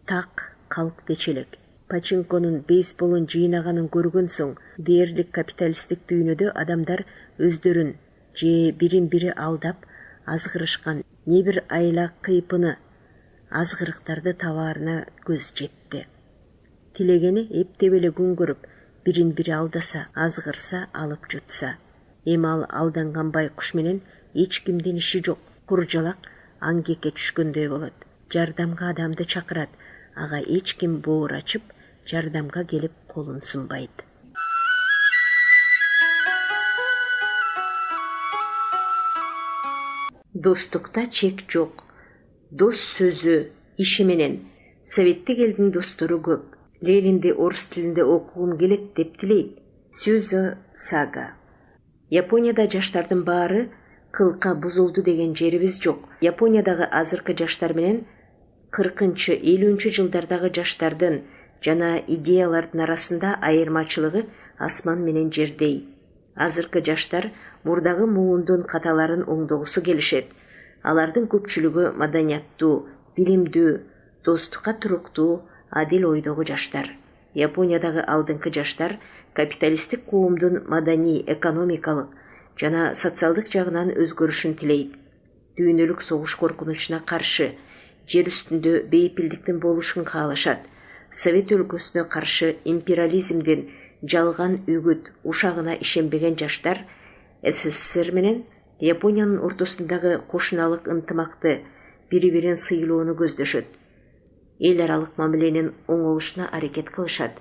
так калк дечелек. Пачинконун бейсболун жыйнаганын көргөн соң, дээрлик капиталисттик дүйнөдө адамдар өздөрүн же бирин-бири алдап, азгырышкан не бир айла кыйпыны, азгырыктарды табаарына көз жетти. Тилегени эптеп эле күн көрүп, бирин бири алдаса, азгырса, алып жутса. Эми ал алданган байкуш менен эч кимдин иши жок, куржалак аңгекке түшкөндөй болот. Жардамга адамды чакырат, ага эч ким боор ачып, жардамга келип колун сунбайт. Достукта чек жок. Дос сөзү, иши менен. Советтик элдин достору көп. Ленинди орус тилинде окугум келет деп тилейт. Сюзо Сага. Японияда жаштардын баары кылка бузулду деген жерибиз жок. Япониядагы азыркы жаштар менен 40-50 жылдардагы жаштардын жана идеялардын арасында айырмачылыгы асман менен жердей. Азыркы жаштар мурдагы муундун каталарын оңдогусу келишет. Алардын көпчүлүгү маданияттуу, билимдүү, достукка туруктуу, адил ойдогу жаштар. Япониядагы алдыңкы жаштар капиталисттик коомдун маданий, экономикалык жана социалдык жагынан өзгөрүшүн тилейт. Дүйнөлүк согуш коркунучуна каршы, жер үстүндө бейпилдиктин болушун каалашат. Совет өлкөсүнө каршы империализмдин жалган үгүт ушагына ишенбеген жаштар СССР менен Япониянын ортосундагы кошуналык ынтымакты, бири-бирин сыйлоону көздөшөт. Эл аралык мамиленин оңолушуна аракет кылышат.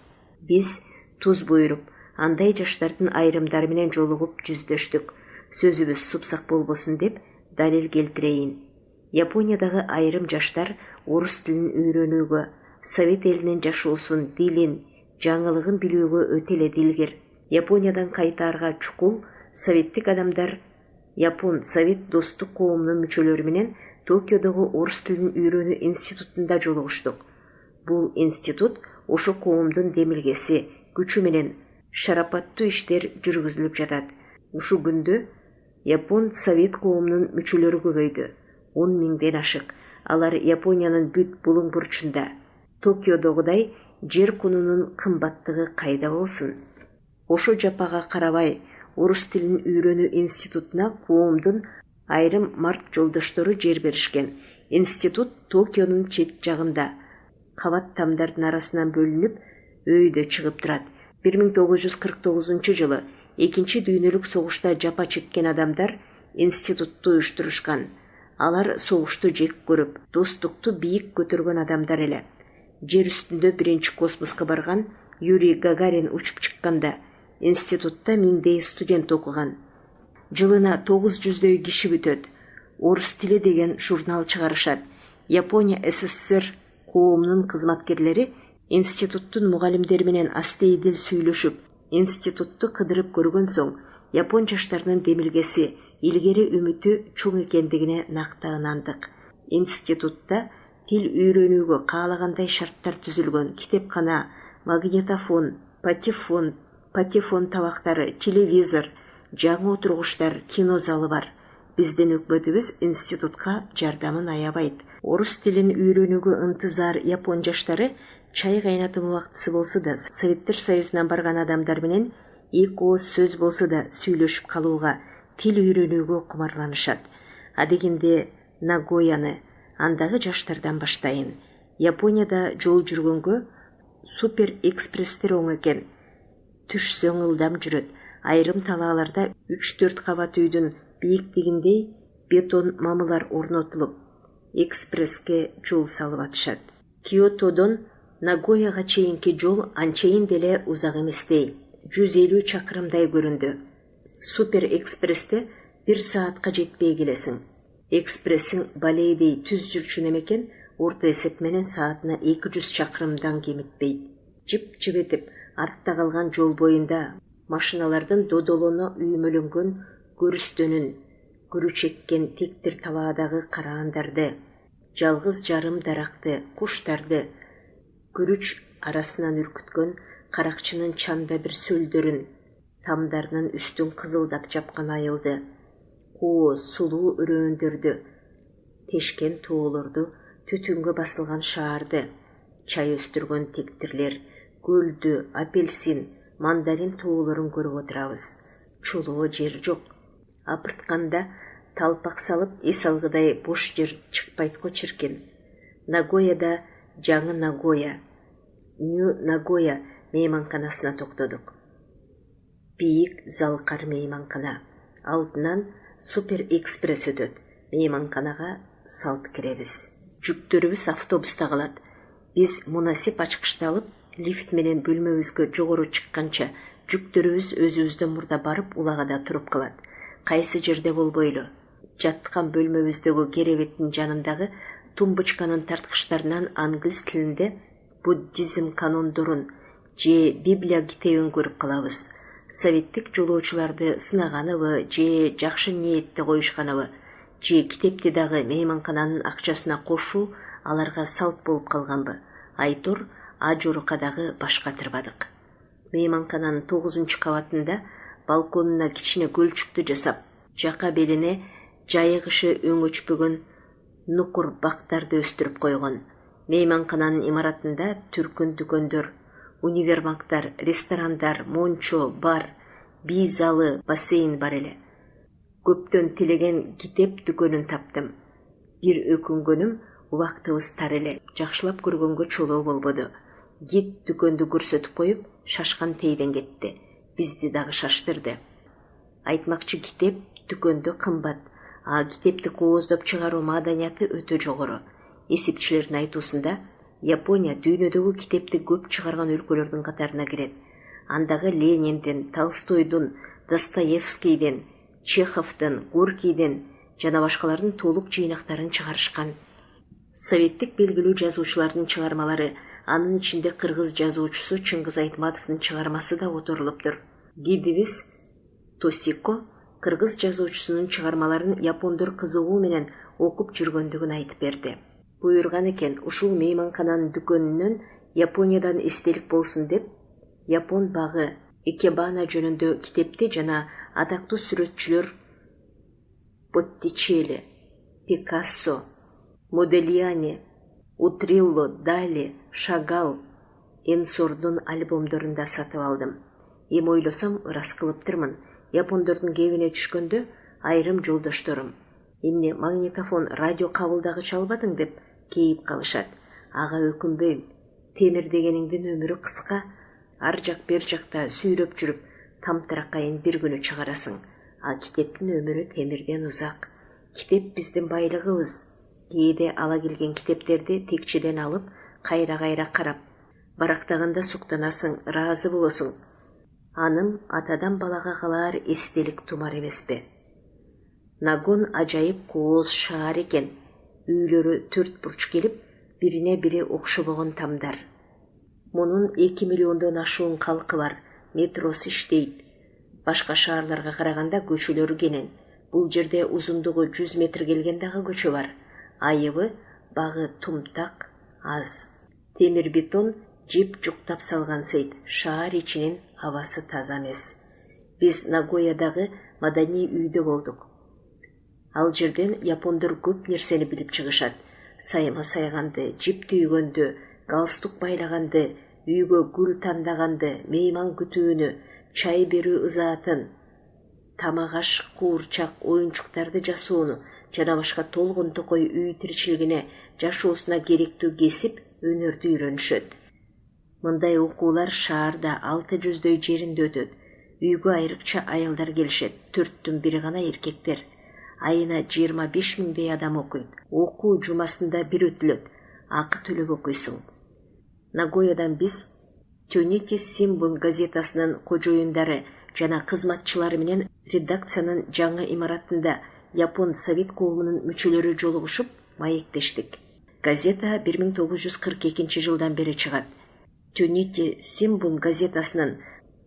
Биз туз буйруп, андай жаштардын айрымдары менен жолугуп жүздөштүк. Сөзүбүз супсак болбосун деп далил келтирейин. Япониядагы айрым жаштар орус тилин үйрөнүүгө, Совет элинин жашоосун, дилин, жаңылыгын билүүгө өтө эле дилгер. Япониядан кайтаарга чукул советтик адамдар Япон-Совет достук коомунун мүчөлөрү менен Токиодогу орус тилин үйрөнүү институтунда жолугуштук. Бул институт ошо коомдун демилгеси, күчү менен шарапаттуу иштер жүргүзүлүп жатат. Ушу күндө Япон-Совет коомунун мүчөлөрү көбөйдү. 10 миңден ашык. Алар Япониянын бүт булуң бурчунда. Токиодогудай жер кунунун кымбаттыгы кайда болсун? Ошо жапага карабай, орус тилин үйрөнүү институтуна коомдун айрым март жолдоштору жер беришкен. Институт Токионун чет жагында, кабат тамдардын арасынан бөлүнүп, өйдө чыгып турат. 1949 жылы экинчи дүйнөлүк согушта жапа чеккен адамдар институтту уюштурушкан. Алар согушту жек көрүп, достукту бийик көтөргөн адамдар эле. Жер үстүндө биринчи космоска барган Юрий Гагарин учуп чыкканда институтта миңдей студент окуган. Жылына 900дөй киши бүтөт. Орус тили деген журнал чыгарышат. Япония СССР коомунун кызматкерлери институттун мугалимдери менен астейдил сүйлөшүп, институтту кыдырып көргөн соң, япон жаштарынын демилгеси, илгери үмүтү чоң экендигине накта ынандык. Институтта тил үйрөнүүгө каалагандай шарттар түзүлгөн. Китепкана, магнитофон, патефон табактары, телевизор, жаңы отургучтар, кино залы бар. Биздин өкмөтүбүз институтка жардамын аябайт. Орус тилин үйрөнүүгө ынтызар япон жаштары чай кайнатым убактысы болсо да, Советтер Союзунан барган адамдар менен эки ооз сөз болсо да сүйлөшүп калууга, тил үйрөнүүгө кумарланышат. Адегенде Нагояны, андагы жаштардан баштайын. Японияда жол жүргөнгө супер экспресстер оң экен. Түшсөң ылдам жүрөт. Айрым талааларда 3-4 кабат үйдүн бийиктигиндей бетон мамылар орнотулуп, экспресске жол салып атышат. Киотодон Нагояга чейинки жол анчейин деле узак эместей. 150 чакырымдай көрүндү. Супер экспрессте 1 саатка жетпей келесиң. Экспрессиң балейдей түз жүрчү эмекен, орто эсеп менен саатына 200 чакырымдан кемитпейт. Жип-жибетип артта калган жол боюнда машиналардын додолоно үймөлөнгөн көрүстөнүн, күрү чеккен тектир талаадагы караандарды, жалгыз жарым даракты, куштарды, күрүч арасынан үркүткөн каракчынын чанда бир сөлдөрүн, тамдарынын үстүн кызылдап жапкан айылды, кооз, сулуу өрөөндөрдү, тешкен тоолорду, түтүнгө басылган шаарды, чай өстүргөн тектирлер, гүлдү, апельсин, мандарин тоолорун көрүп отурабыз. Чулоо жер жок. Апыртканда талпак салып эс алгыдай бош жер чыкпайт го чиркин. Нагояда жаңы Нагоя. Нью-Нагоя мейманканасына токтодук. Бийик залкар мейманкана. Алдынан супер экспресс өтөт. Мейманканага салт киребиз. Жүктөрүбүз автобуста калат. Биз мунасип ачкычты алып, лифт менен бөлмөбүзгө жогору чыкканча жүктөрүбүз өзүбүздөн мурда барып улагада туруп калат. Кайсы жерде болбойлу. Жаткан бөлмөбүздөгү керебеттин жанындагы тумбочканын тарткычтарынан англис тилинде буддизм канондорун же Библия китебин көрүп калабыз. Советтик жолоочуларды сынаганыбы же жакшы ниетте коюшканыбы же китепти дагы мейманкананын акчасына кошуу аларга салт болуп калганбы? Айтор ажурукадагы баш катырбадык. Мейманкананын 9-кабатында балконуна кичине көлчүктү жасап, жака белине жайыгышы өңөчпөгөн нукур бактарды өстүрүп койгон. Мейманкананын имаратында түркүн дүкөндөр, универмагдар, ресторандар, мончо, бар, бий залы, бассейн бар эле. Көптөн тилеген китеп дүкөнүн таптым. Бир өкүнгөнүм, убактыбыз тар эле. Жакшылап көргөнгө чолоо болбоду. Гид дүкөндү көрсөтүп коюп, шашкан тейден кетти. Бизди дагы шаштырды. Айтмакчы, китеп дүкөндө кымбат, а китепти кооздоп чыгаруу маданияты өтө жогору. Эсепчилердин айтуусунда Япония дүйнөдөгү китепти көп чыгарган өлкөлөрдүн катарына кирет. Андагы Лениндин, Толстойдун, Достоевскийдин, Чеховдун, Горкийдин жана башкалардын толук жыйнактарын чыгарышкан. Советтик белгилүү жазуучулардын чыгармалары, анын ичинде кыргыз жазуучусу Чыңгыз Айтматовдун чыгармасы да отурулуптур. Гидибиз Тосико кыргыз жазуучусунун чыгармаларын япондор кызыгуу менен окуп жүргөндүгүн айтып берди. Буйрган экен, ушул мейманкананын дүкөнүнөн Япониядан эстелик болсун деп, Япон багы Икебана жөнүндө китепти жана атактуу сүрөтчүлөр Боттичелли, Пикассо, Модельяни, Утрилло, Дали, Шагал, Энсордун альбомдорун да сатып алдым. Эми ойлосом, ырас кылыптырмын. Япондордун кебине түшкөндө айрым жолдошторум эмне магнитофон, радио кабылдагыч албадың деп кейип калышат. Ага өкүнбөйм. Темир дегениңдин өмүрү кыска. Ар жак бер жакта сүйрөп жүрүп, тамтыракайын бир күнү чыгарасың. А китептин өмүрү темирден узак. Китеп биздин байлыгыбыз. Кээде ала келген китептерди текчеден алып, кайра карап, барактаганда суктанасың, ыраазы болосуң. Аным атадан балага калар эстелик тумар эмеспи. Нагон ажайып кооз шаар экен. Үйлөрү 4 бурч келип, бирине бири окшобогон тамдар. Мунун 2 миллиондон ашуун калкы бар, метросу иштейт. Башка шаарларга караганда көчөлөрү кенен. Бул жерде узундугу 100 метр келген дагы көчө бар. Айыбы, багы тумтак, аз. Темир бетон жеп жуктап салган сейт. Шаар ичинин абасы таза эмес. Биз Нагоядагы маданий үйдө болдук. Ал жерден япондор көп нерсени билип чыгышат. Сайма сайганды, жип түйгөндү, галстук байлаганды, үйгө гүл тандаганды, мейман күтүүнү, чай берүү ызаатын, тамак аш, куурчак, оюнчуктарды жасоону жана башка толгон токой үй тиричилигине, жашоосуна керектүү кесип, өнөрдү үйрөнүшөт. Мындай окуулар шаарда 600дөй жеринде өтөт. Үйгө айрыкча аялдар келишет, 4-түн бири гана эркектер. Айына 25 миңдей адам окуйт. Окуу жумасында бир өтүлөт. Акы төлөп окуйсуң. Нагоядан биз Тёнити Симбун газетасынын кожоюндары жана кызматчылары менен редакциянын жаңы имаратында Япон совет коомунун мүчөлөрү жолугушуп маектештик. Газета 1942 жылдан бери чыгат. Тёнити Симбун газетасынын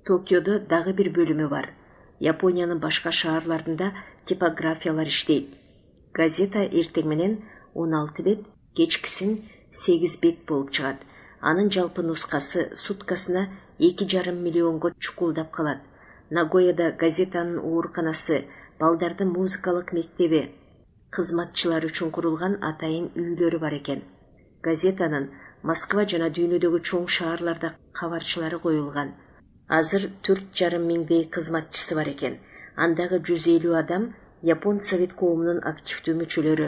Токиодо дагы бир бөлүмү бар. Япониянын башка шаарларында типографиялар иштейт. Газета эртең менен 16 бет, кечкисин 8 бет болуп чыгат. Анын жалпы нускасы суткасына 2,5 миллионго чукулдап калат. Нагояда газетанын ооруканасы, балдардын музыкалык мектеби, кызматчылар үчүн курулган атайын үйлөрү бар экен. Газетанын Москва жана дүйнөдөгү чоң шаарларда кабарчылары коюлган. Азыр 4,5 миңдей кызматчысы бар экен. Андагы 150 адам Япон совет коомунун активдүү мүчөлөрү.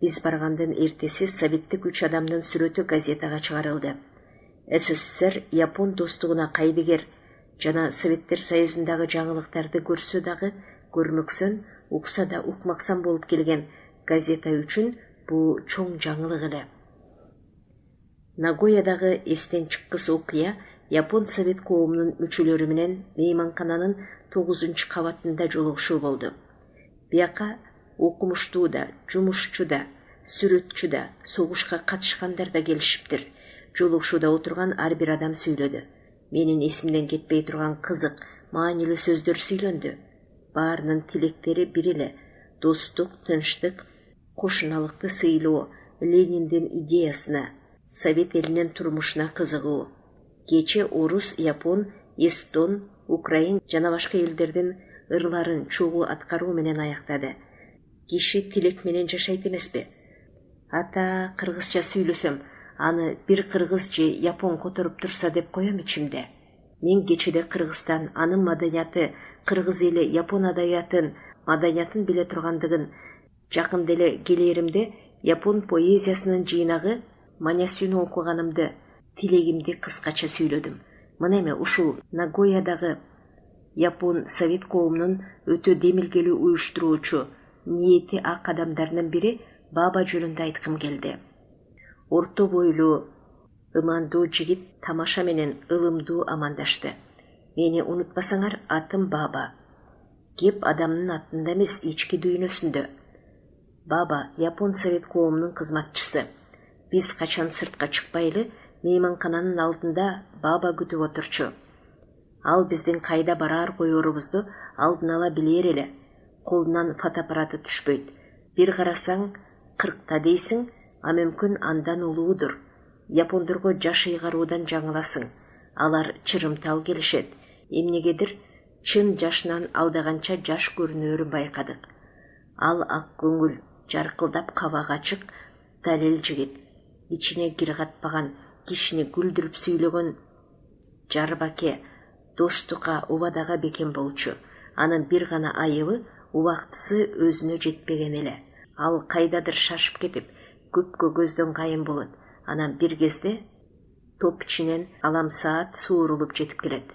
Биз баргандын эртеси советтик 3 адамдын сүрөтү газетага чыгарылды. СССР Япон достугуна кайдыгер жана Советтер Союзундагы жаңылыктарды көрсө дагы көрмөксөн, укса да укмаксан болуп келген газета үчүн бул чоң жаңылык эле. Нагоядагы эстен чыккыс окуя Япон Совет коомунун мүчөлөрү менен мейманкананын 9-кабатында жолугушуу болду. Бияка окумуштуу да, жумушчу да, сүрөтчү да, согушка катышкандар да келишиптир. Жолугушууда отурган ар бир адам сүйлөдү. Менин эсимден кетпей турган кызык, маанилүү сөздөр сүйлөндү. Баарынын тилектери бир эле: достук, тынчтык, кошуналыкты сыйлоо, Лениндин идеясына, Совет элинин турмушуна кызыгуу. Кече орус, япон, эстон, украин жана башка элдердин ырларын чогуу аткаруу менен аяктады. Киши тилек менен жашайт эмеспи? Ата кыргызча сүйлөсөм, аны бир кыргыз же япон которуп турса деп коем ичимде. Мен кечеде Кыргызстан, анын маданияты, кыргыз эли япон маданиятын биле тургандыгын, жакын деле келээримде япон поэзиясынын жыйнагы Манясюну окуганымды, тилегимди кыскача сүйлөдүм. Мына эми ушул Нагоядагы Япон Совет коомунун өтө демилгелүү уюштуруучу ниети ак адамдарынын бири Баба жөнүндө айткым келди. Орто бойлуу, ымандуу жигит тамаша менен ылымдуу амандашты. Мени унутпасаңар, атым Баба. Кеп адамдын атында эмес, ички дүйнөсүндө. Баба Япон Совет коомунун кызматчысы. Биз качан сыртка чыкпайлы, мейманкананын алдында Баба күтүп отурчу. Ал биздин кайда бараар коерубузду алдын ала билер эле. Колунан фотоаппараты түшпөйт. Бир карасаң 40 дейсиң, а мүмкүн андан улуудур. Япондорго жаш ыйгаруудан жаңыласың. Алар чырымтал келишет. Эмнегедир чын жашынан алдаганча жаш көрүнөөрүн байкадык. Ал ак көңүл, жаркылдап кабак ачык, далил жигит. Ичине кир катпаган, кишини күлдүрүп сүйлөгөн Жарбаке, достукка, убадага бекем болчу. Анын бир гана айыбы убактысы өзүнө жетпеген эле. Ал кайдадыр шашып кетип, көпкө көздөн кайын болот. Анан бир кезде топ ичинен аламсаат суурулуп жетип келет.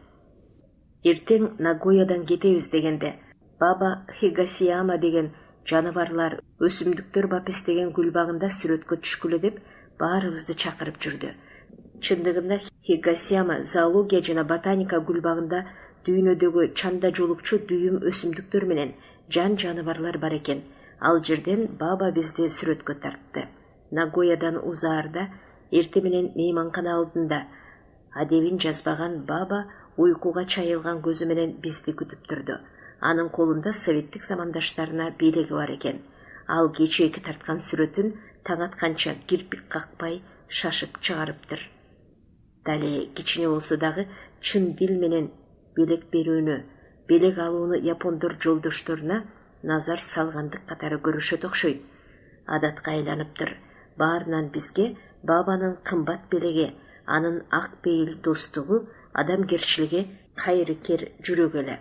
Эртең Нагоядан кетебиз дегенде, Баба Хигасияма деген жаныбарлар, өсүмдүктөр бапестеген гүл багында сүрөткө түшкүлө деп баарыбызды чакырып жүрдү. Чындыгында Хигасияма зоология жана ботаника гүл багында дүйнөдөгү чанда жолукчу дүйүм өсүмдүктөр менен жан жаныбарлар бар экен. Ал жерден Баба бизди сүрөткө тартты. Нагоядан узаарда эрте менен мейманкана алдында адебин жазбаган Баба уйкуга чайылган көзү менен бизди күтүп турду. Анын колунда советтик замандаштарына белеги бар экен. Ал кечээки тарткан сүрөтүн таң атканча кирпик какпай шашып чыгарыптыр. Дале кичине болсо дагы чын дил менен белек берүүнү, белек алууну япондор жолдошторуна назар салгандык катары көрүшөт окшойт. Адатка айланыптыр. Баарынан бизге Бабанын кымбат белеги, анын ак пейил достугу, адамгерчилиги кайрыкер жүрөк эле.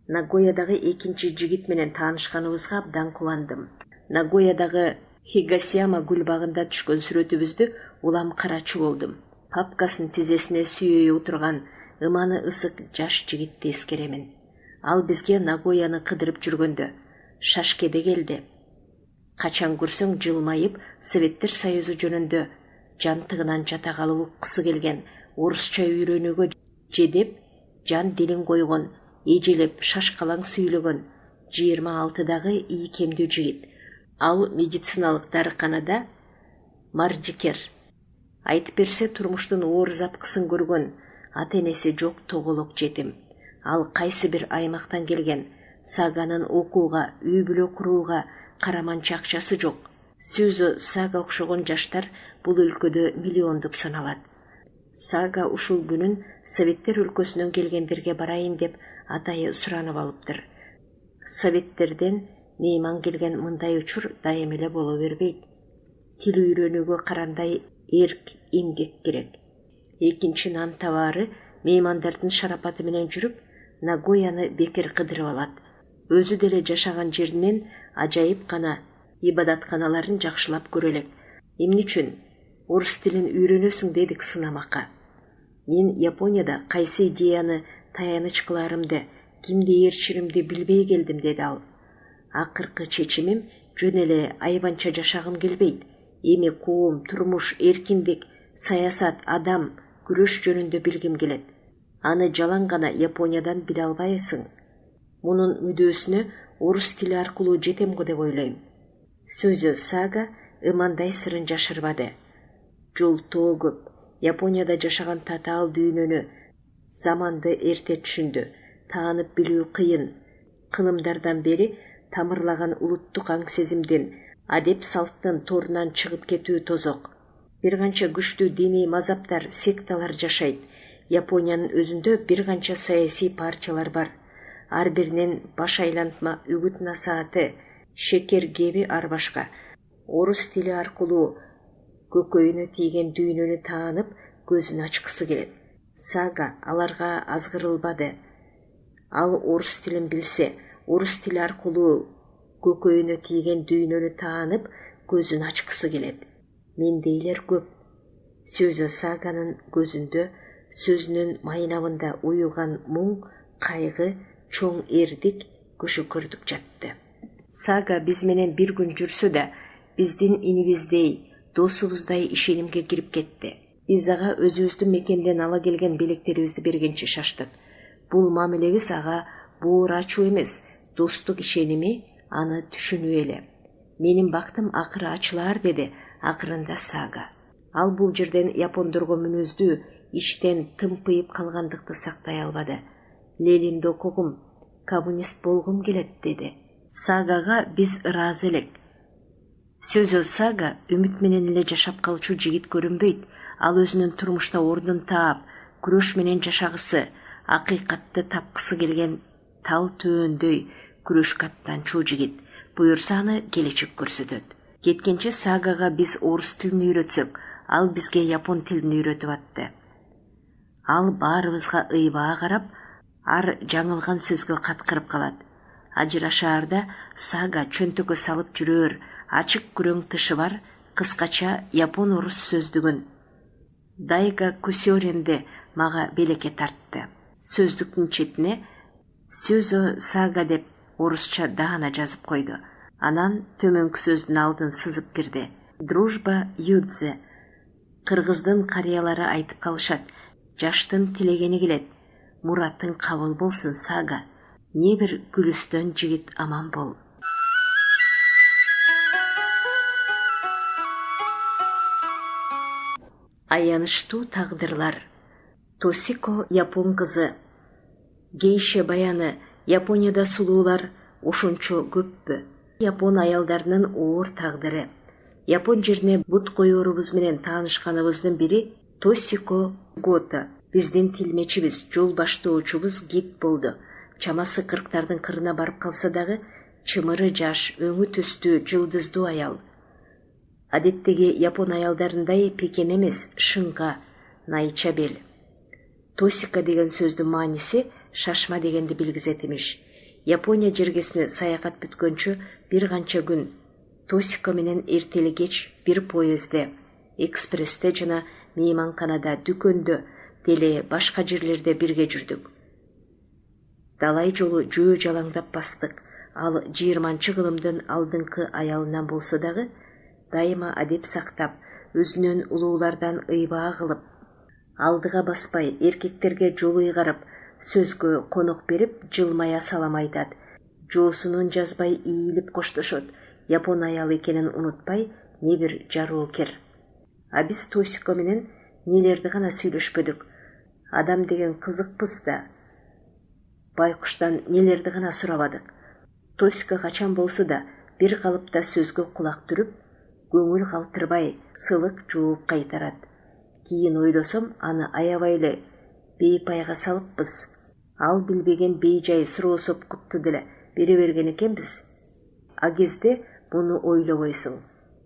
Нагоядагы экинчи жигит менен таанышканыбызга абдан кубандым. Нагоядагы Хигасияма гүл багында түшкөн сүрөтүбүздү улам карачу болдум. Папкасын тизесине сүйөй отурган ыманы ысык жаш жигитти эскеремин. Ал бизге Нагояны кыдырып жүргөндө Шашкеде келди. Качан көрсөң жылмайып, Советтер Союзу жөнүндө жантыгынан жата калып уккусу келген, орусча үйрөнүүгө жедеп, жан дилин койгон, эжелеп шашкалаң сүйлөгөн 26-дагы ийкемдүү жигит. Ал медициналык дарыканада мардикер. Айтып берсе, турмуштун оор запкысын көргөн, ата-энеси жок тоголок жетим. Ал кайсы бир аймактан келген, саганын окууга, үй бүлө курууга караманча акчасы жок. Сюзо Сага окшогон жаштар бул өлкөдө миллиондуп саналат. Сага ушул күнүн Советтер өлкөсүнөн келгендерге барайын деп атайы суранып алыптыр. Советтерден мейман келген мындай учур дайым эле боло бербейт. Тил үйрөнүүгө карандай эрк, эмгек керек. Экинчи нан табаары меймандардын шарапаты менен жүрүп, Нагояны бекер кыдырып алат. Өзү деле жашаган жеринен ажайып гана ибадатканаларын жакшылап көрө элек. Эмне үчүн орус тилин үйрөнөсүң дедик сынамакка. Мен Японияда кайсы идеяны таяныч кыларымды, кимди ээрчиримди билбей келдим, деди ал. Акыркы чечимим жөн эле айбанча жашагым келбейт. Эми коом, турмуш, эркиндик, саясат, адам, күрөш жөнүндө билгим келет. Аны жалаң гана Япониядан биле албайсың. Мунун мүдөөсүнө орус тили аркылуу жетем го деп ойлойм. Сөзү Сага ымандай сырын жашырбады. Жол тоо көп. Японияда жашаган татаал дүйнөнү, заманды эрте түшүндү. Таанып билүү кыйын. Кылымдардан бери тамырлаган улуттук аң сезимдин, адеп салттын торунан чыгып кетүү тозок. Бир канча күчтүү диний мазаптар, секталар жашайт. Япониянын өзүндө бир канча саясий партиялар бар. Ар биринин баш айлантма үгүт насааты, шекер кеби ар башка. Орус тили аркылуу көкөйүнө тийген дүйнөнү таанып, көзүн ачкысы келет. Сага аларга азгырылбады. Ал орус тилин билсе, орус тили аркылуу көкөйүнө тийген дүйнөнү таанып, көзүн ачкысы келет. Мендейлер көп. Сөзү Саганын көзүндө, сөзүнүн майнабында уюлган муң, кайгы, чоң эрдик, көшөкөрдүк жатты. Сага биз менен бир күн жүрсө да, биздин инибиздей, досубуздай ишенимге кирип кетти. Биз ага өзүбүздүн мекенден ала келген белектерибизди бергенче шаштык. Бул мамилебиз ага буура ачуу эмес, достук ишеними, аны түшүнүү эле. Менин бактым акыры ачылар, деди акырында Сага. Ал бул жерден япондорго мүнөздүү, иштен тымпыйып калгандыкты сактай албады. Ленинди окугум, коммунист болгум келет, деди. Сагага биз ыраазы элек. Сөзү Сага үмүт менен эле жашап калчу жигит көрүнбөйт. Ал өзүнүн турмушта ордун таап, күрөш менен жашагысы, акыйкатты тапкысы келген тал төөөндөй күрөшкө аттанчу жигит. Буюрса аны келечек көрсөтөт. Кеткенче Сагага биз орус тилин үйрөтсөк, ал бизге япон тилин үйрөтүп атты. Ал баарыбызга ыйбаа карап, ар жаңылган сөзгө каткырып калат. Ажырашаарда Сага чөнтөккө салып жүрөр, ачык күрөң тышы бар, кыскача япон-орус сөздүгүн Дайга Кусёренди мага белекке тартты. Сөздүктүн четине сөзү Сага деп орусча даана жазып койду. Анан төмөнкү сөздүн алдын сызып кирди. Дружба Юдзе. Кыргыздын карыялары айтып калышат. Жаштын тилегени келет. Муратың кабыл болсун, Сага. Не бир күлүстөн жигит аман бол. Аянычтуу тагдырлар. Тосико япон кызы. Гейше баяны. Японияда сулуулар ошончо көппү? Япон аялдарынын оор тагдыры. Япон жерине бут коёрубуз менен таанышканыбыздын бири Тосико Гото. Биздин тилмечибиз, жол баштоочубуз гид болду. Чамасы 40-тардын кырына барып калса дагы, чымыры жаш, өңү төстүү, жылдыздуу аял. Адеттеги япон аялдарындай пекен эмес, шыңга, найча бел. Тосика деген сөздүн мааниси шашма дегенди билгизет имиш. Япония жергесине саякат бүткөнчө бир канча күн Тосика менен эртели кеч бир поездде, экспрессте жана мейманканада, дүкөндө, деле башка жерлерде бирге жүрдүк. Далай жолу жөө жалаңдап бастык. Ал 20-чы кылымдын алдыңкы аялынан болсо дагы, дайыма адеп сактап, өзүнөн улуулардан ыйбаа кылып, алдыга баспай, эркектерге жол ыйгарып, сөзгө конок берип, жылмая салам айтат. Жоосунун жазбай ийилип коштошот. Япон аял экенин унутпай, не бир жароокер. А биз Тосико менен нелерди гана сүйлөшпөдүк. Адам деген кызыкпыз да. Байкуштан нелерди гана сурабадык. Тосико качан болсо да бир калыпта сөзгө кулак түрүп, көңүл калтырбай, сылык жууп кайтарат. Кийин ойлосом, аны аябай эле бейпайга салыппыз. Ал билбеген бейжай суроо сопкутту деле бере берген экенбиз. А кезде муну ойлобойсуң.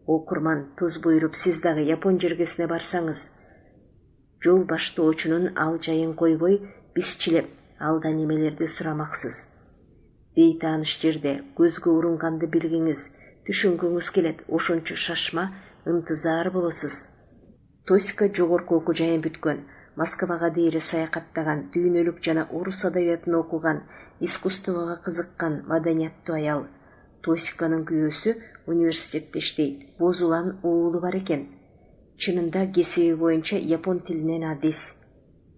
Окурман, туз буйруп, сиз дагы Япон жергесине барсаңыз, жол баштоочунун ал жайын койбой, бизчилеп, алдан немелерди сурамаксыз. Бейтааныш жерде көзгө урунганды билгиңиз, түшүнгүңүз келет, ошончо шашма, ынтызар болосуз. Тосика жогорку окуу жайын бүткөн. Москвага дейре саякаттаган, дүйнөлүк жана орус адабиятын окуган, искусствого кызыккан маданияттуу аял. Тосиканын күйөөсү университетте иштейт. Боз улан уулу бар экен. Чынында кесиби боюнча япон тилинен адис.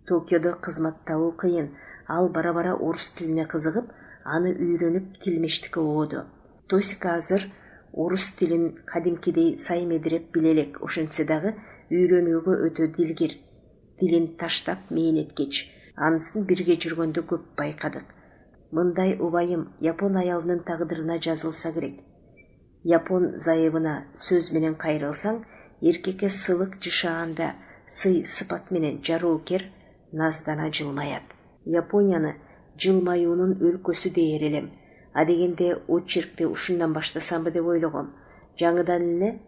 Токиодо кызмат табуу кыйын. Ал бара-бара орус тилине кызыгып, аны үйрөнүп тилмештикке ооду. Тосика азыр орус тилин кадимкидей саймедиреп биле элек, ошентсе дагы үйрөнүүгө өтө дилгир. Дилин таштап мээнеткеч. Анысын бирге жүргөндө көп байкадык. Мындай убайым япон аялынын тагдырына жазылса керек. Япон зайыбына сөз менен кайрылсаң, эркекке сылык жышаанда сый сыпат менен жароокер наздана жылмаят. Японияны жылмаюунун өлкөсү дээр элем. Адегенде очеркти ушундан баштасамбы деп ойлогом. Жаңыдан эле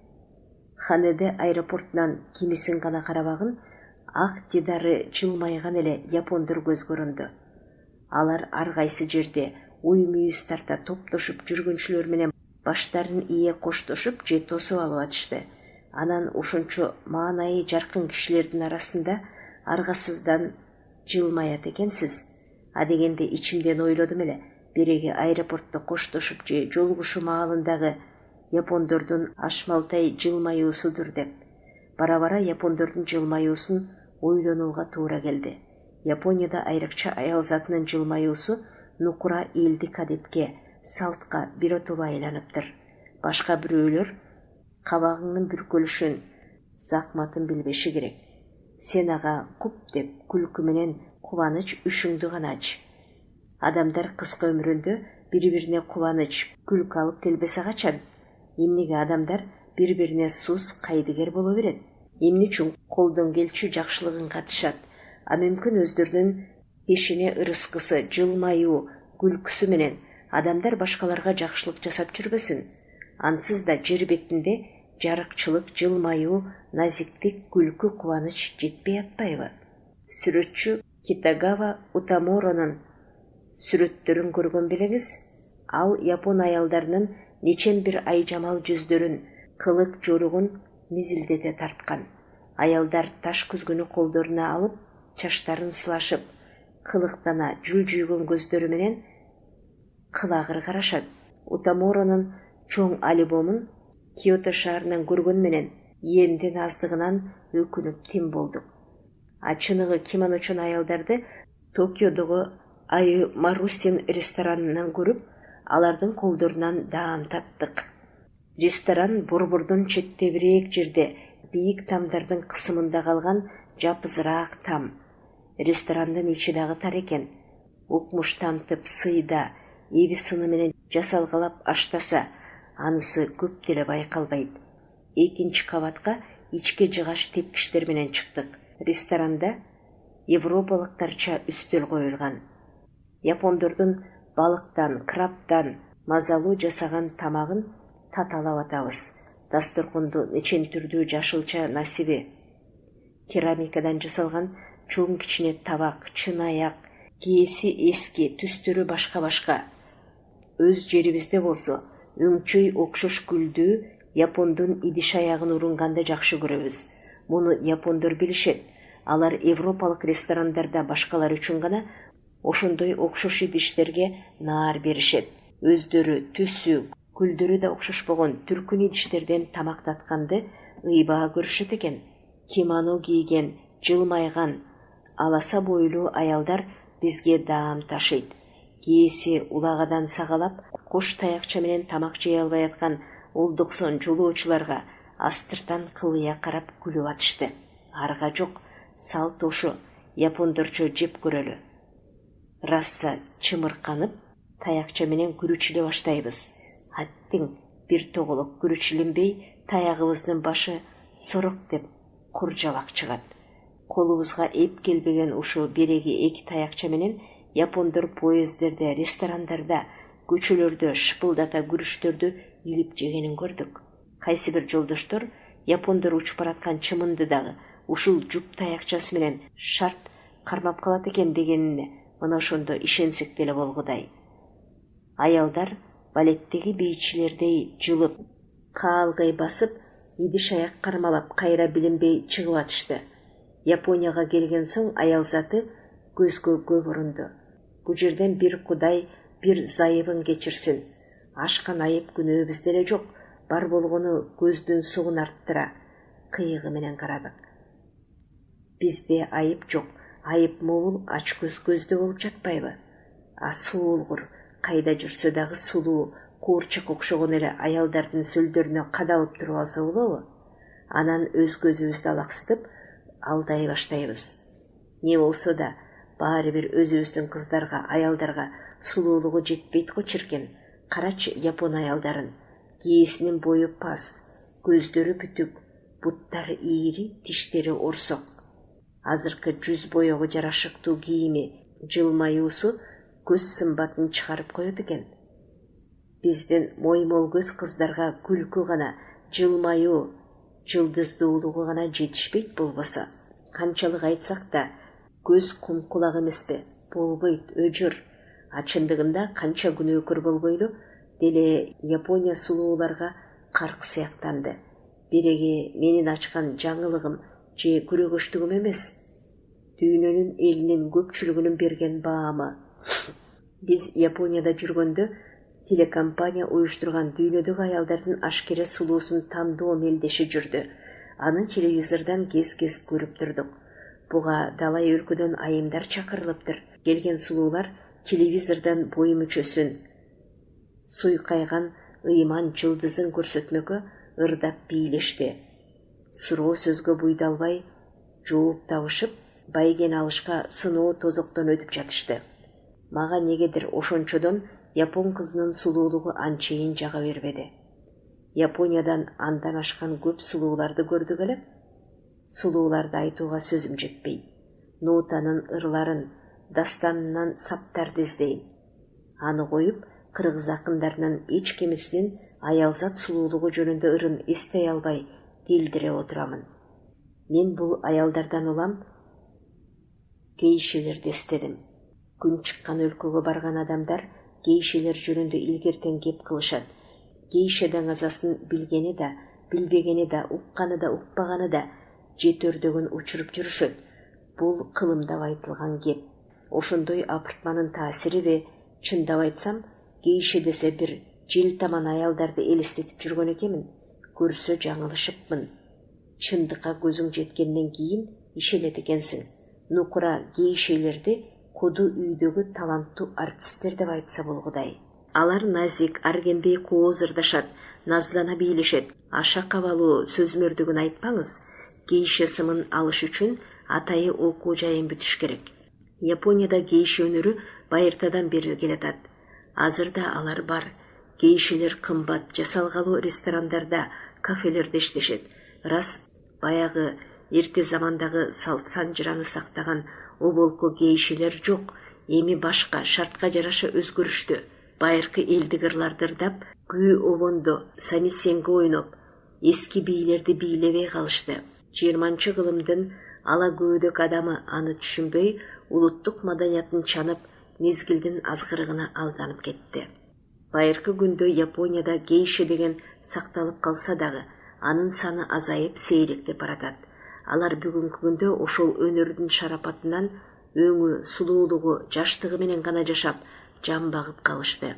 Ханеде аэропортунан кимисин гана карабагын, ак дидары жылмайган эле япондор көз көрүндү. Алар ар кайсы жерде уй-мүйүз тарта топтошуп жүргүнчүлөр менен баштарын ие коштошуп же тосуп алып атышты. Анан ошончо маанайы жаркын кишилердин арасында аргасыздан жылмаят экенсиз. Адегенде ичимден ойлодум эле, береги аэропортто коштошуп же жолугушуу маалындагы япондордун ашмалтай жылмаюусудур деп. Бара-бара япондордун жылмаюусун ойлонууга туура келди. Японияда айрыкча аял затынын жылмаюусу нукура элдик адетке, салтка биротоло айланыптыр. Башка бирөөлөр кабагыңдын бүркөлүшүн, закматын билбеши керек. Сен ага куп деп күлкү менен кубаныч үшүңдү гана ач. Адамдар кыска өмүрүндө бири-бирине кубаныч, күлкү алып келбесе качан? Эмнеге адамдар бири-бирине сус, кайдыгер боло берет? Эмне үчүн колдон келчү жакшылыгын катышат? А мүмкүн өздөрүнүн пешене ырыскысы, жылмаюу, күлкүсү менен адамдар башкаларга жакшылык жасап жүрбөсүн. Ансыз да жер бетинде жарыкчылык, жылмаюу, назиктик, күлкү, кубаныч жетпей атпайбы? Сүрөтчү Китагава Утаморонун сүрөттөрүн көргөн белеңиз? Ал япон аялдарынын нечен бир айжамал жүздөрүн, кылык жоругун мизилдете тарткан. Аялдар таш күзгүнү колдоруна алып, чачтарын сылашып, кылыктана жүл-жүйгөн көздөрү менен кылагыр карашат. Утаморонун чоң альбомун Киото шаарынан көргөн менен иемдин аздыгынан өкүнүп тим болдук. Чыныгы кимоночон аялдарды Токиодогу Аю Марусин ресторанынан көрүп, алардын колдорунан даам таттык. Ресторан борбордон четтебирээк жерде, бийик тамдардын кысымында калган жапызыраак там. Ресторандын ичи дагы тар экен. Укмуштантып сыйда, эби сыны менен жасалгалап аштаса, анысы көп деле байкалбайт. Экинчи кабатка ичке жыгаш тепкиштер менен чыктык. Ресторанда европалыктарча үстөл коюлган. Япондордун балыктан, крабтан мазалуу жасаган тамагын таталап атабыз. Дасторконду нечен түрдүү жашылча насиби, керамикадан жасалган чоң кичине табак, чын аяк, кээси эски, түстөрү башка-башка. Өз жерибизде болсо, өңчөй окшош гүлдүү япондун идиш аягын урунганды жакшы көрөбүз. Муну япондор билишет. Алар европалык ресторандарда башкалар үчүн гана ошондой окшош идиштерге наар беришет. Өздөрү, түсү, гүлдөрү да окшошпогон түркүн идиштерден тамак татканды ыйбаа көрүшөт экен. Кимоно кийген, жылмайган, аласа бойлуу аялдар бизге даам ташыйт. Кээси улагадан сагалап, кош таякча менен тамак жей албай аткан олдуксон жолоочуларга астыртан кылыя карап күлүп атышты. Арга жок, салт ошу, япондорчо жеп көрөлү. Раса чымырканып, таякча менен күрүчүлө баштайбыз. Аттиң бир тоголок күрүчүлөнбөй, таягыбыздын башы сорок деп куржалак чыгат. Колубузга эп келбеген ушу береги эки таякча менен япондор поездерде, ресторандарда, көчөлөрдө шыпылдата күрүчтөрдү илип жегенин көрдүк. Кайсы бир жолдоштор япондор учуп бараткан чымынды дагы ушул жуп таякчасы менен шарт кармап калат экен дегенине мына ошондо ишенсек деле болгудай. Аялдар балеттеги бийчилердей жылып, каалгай басып, идиш аяк кармалап, кайра билинбей чыгып атышты. Японияга келген соң аял заты көзгө көп урунду. Бу жерден бир Кудай бир зайыбын кечирсин. Ашкан айып күнөөбүз деле жок. Бар болгону көздүн сугун арттыра. Кыйыгы менен карадык. Бизде айып жок. Айып могул ач көздө болуп жатпайбы? Суулгур, кайда жүрсө дагы сулуу, куурчак окшогон эле аялдардын сөлдөрүнө кадалып туруп алса болобу? Анан өз көзүбүздү алаксытып алдай баштайбыз. Не болсо да баары бир өзүбүздүн кыздарга, аялдарга сулуулугу жетпейт го чиркен. Карачы япон аялдарын. Кээсинин бою пас, көздөрү бүтүк, буттары ийри, тиштери орсок. Азыркы жүз боёго жарашыктуу кийими, жылмаюусу көз сымбатын чыгарып коет экен. Биздин моймол көз кыздарга күлкү гана, жылмаюу, жылдыздуулугу гана жетишпейт болбосо. Канчалык айтсак да, көз кумкулак эмеспи? Болбойт, өжөр. Чындыгында канча күнөөкөр болбойлу деле Япония сулууларга карк сыяктанды. Биреги менин ачкан жаңылыгым же күрөгөштүгүм эмес, дүйнөнүн элинин көпчүлүгүнүн берген баамы. Биз Японияда жүргөндө телекомпания уюштурган дүйнөдөгү аялдардын ашкере сулуусун тандоо мелдеши жүрдү. Аны телевизордон кез-кез көрүп турдук. Буга далай өлкөдөн айымдар чакырылыптыр. Келген сулуулар телевизордон бой мүчөсүн, суйкайган ыйман жылдызын көрсөтмөккө ырдап бийлешти. Суроо сөзгө буйдалбай, жооп табышып, байгени алышка сыноо тозоктон өтүп жатышты. Мага негедир ошончодон япон кызынын сулуулугу анчейин жага бербеди. Япониядан андан ашкан көп сулууларды көрдүк эле. Сулууларды айтууга сөзүм жетпейт. Нотанын ырларын, дастанынан саптарды издейм. Аны коюп, кыргыз акындарынын эч кимисинин аялзат сулуулугу жөнүндө ырын эстей албай делдире отурамын. Мен бул аялдардан улам гейшелерди эстедим. Күн чыккан өлкөгө барган адамдар гейшелер жөнүндө илгертен кеп кылышат. Гейша даңазасын билгени да, билбегени да, укканы да, укпаганы да жетөрдөгөн учуруп жүрүшөт. Бул кылымдап айтылган кеп. Ошондой апыртманын таасириби? Чындап айтсам, гейше десе бир желтаман аялдарды элестетип жүргөн экенмин. Көрсө жаңылышыпмын. Чындыкка көзүң жеткенден кийин ишенет экенсиң. Нукура гейшелерди коду үйдөгү таланттуу артисттер деп айтса болгудай. Алар назик, аргенбей кооз ырдашат, назлана бийлешет. Аша кабалуу сөзмөрдүгүн айтпаңыз. Гейше сымын алыш үчүн атайы окуу жайын бүтүш керек. Японияда гейше өнөрү байыртадан бери келатат. Азыр да алар бар. Гейшелер кымбат, жасалгалуу ресторандарда, кафелерде иштешет. Рас, баягы эрте замандагы салт санжыраны сактаган оболко гейшелер жок. Эми башка, шартка жараша өзгөрүштү. Байыркы элдик ырларды ырдап, күү обондо, самисенге ойноп, эски бийлерди бийлебей калышты. 20-кылымдын ала көөдөк адамы аны түшүнбөй, улуттук маданиятын чанып, мезгилдин азгырыгына алданып кетти. Байыркы күндө Японияда гейше деген сакталып калса дагы, анын саны азайып сейректеп баратат. Алар бүгүнкү күндө ошол өнөрдүн шарапатынан өңү, сулуулугу, жаштыгы менен гана жашап, жан багып калышты.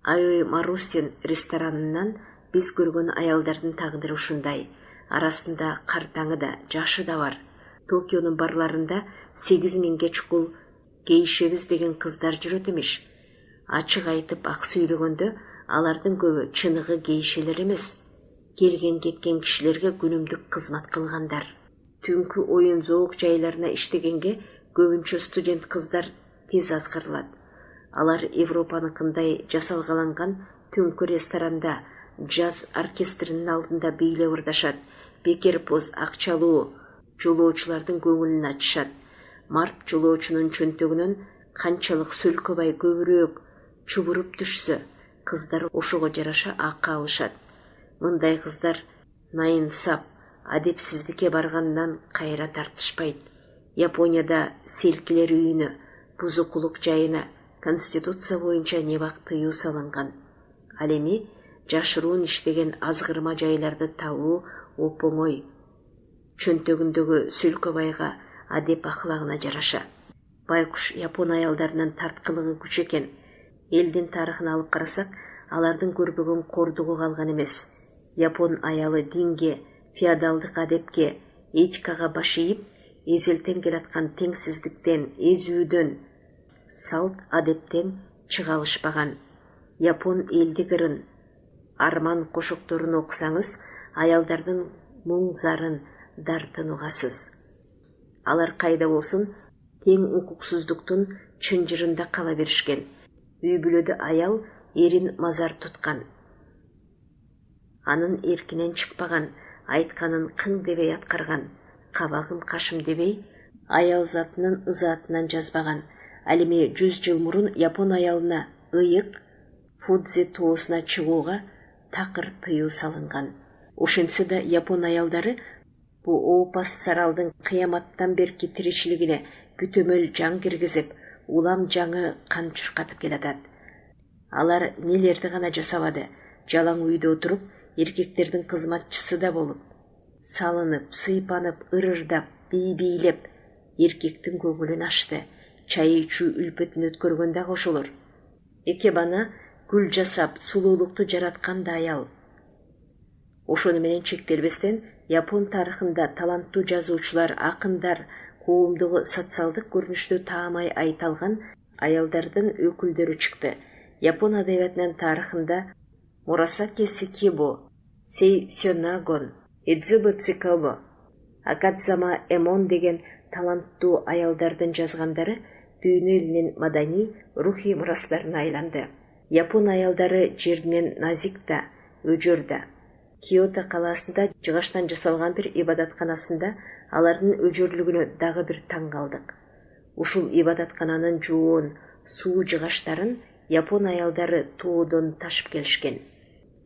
Айой Марустин ресторанынан биз көргөн аялдардын тагдыры ушундай. Арасында картаңы да, жашы да бар. Токионун барларында 8000 чукул гейшебиз деген кыздар жүрөт эмиш. Ачык айтып ак сүйлөгөндө, алардын көбү чыныгы гейшелер эмес. Келген кеткен кишилерге күнүмдүк кызмат кылгандар. Түнкү оюн зоок жайларына иштегенге көбүнчө студент кыздар тез азгырылат. Алар Европаныкындай жасалгаланган түнкү ресторанда джаз оркестринин алдында бийлеп ырдашат. Бекер поз акчалуу жолоочулардын көңүлүн ачышат. Март жолоочунун чөнтөгүнөн канчалык сөлкөбай көбүрөөк чубуруп түшсө, кыздар ошого жараша акы алышат. Мындай кыздар найынсап, адепсиздикке баргандан кайра тартышпайт. Японияда селкилер үйүнө, бузукулук жайына конституция боюнча небак тыюу салынган. Ал эми жашыруун иштеген азгырма жайларды табуу оп-оңой. Чөнтөгүндөгү сөлкөбайга адеп ахлагына жараша. Байкуш япон аялдарынын тарткылыгы күч экен. Элдин тарыхын алып карасак, алардын көрбөгөн кордугу калган эмес. Япон аялы динге, феодалдык адепке, этикага баш ийип, эзелтен келаткан теңсиздиктен, эзүүдөн, салт адептен чыга алышпаган. Япон элдик ырын, арман кошокторун окусаңыз, аялдардын муң зарын, дартын угасыз. Алар кайда болсун, тең укуксуздуктун чынжырында кала беришкен. Үй бүлөдө аял эрин мазар туткан. Анын эркинен чыкпаган, айтканын кың дебей аткарган, кабагым кашым дебей, аял затынын ызаатынан жазбаган. Ал эми 100 жыл мурун япон аялына ыйык Фудзи тоосуна чыгууга такыр тыюу салынган. Ошентсе да япон аялдары бу оопас саралдын кыяматтан берки тиричилигине бүтөмөл жан киргизип, улам жаңы кан чуркатып келатат. Алар нелерди гана жасабады, жалаң үйдө отуруп, эркектердин кызматчысы да болуп, салынып, сыйпанып, ырырдап, бийлеп, эркектин көңүлүн ачты, чай ичүү үлпөтүн өткөргөндө кошулур. Экебана гүл жасап, сулуулукту жараткан да аял. Ошону менен чектелбестен, япон тарыхында таланттуу жазуучулар, акындар, коомдугу социалдык көрүнүштө таамай айта алган аялдардын өкүлдөрү чыкты. Япон адабиятынын тарыхында Мурасаки Сикибо, Сей Сёнагон, Идзуба Цикабо, Акадзама Эмон деген таланттуу аялдардын жазгандары дүйнө элинин маданий, рухий мурастарына айланды. Япон аялдары жерден назик да, өжөр да. Киото калаасында жыгачтан жасалган бир ибадатканасында алардын өжөрлүгүнө дагы бир таң калдык. Ушул ибадаткананын жуун, суу жыгачтарын япон аялдары тоодон ташып келишкен.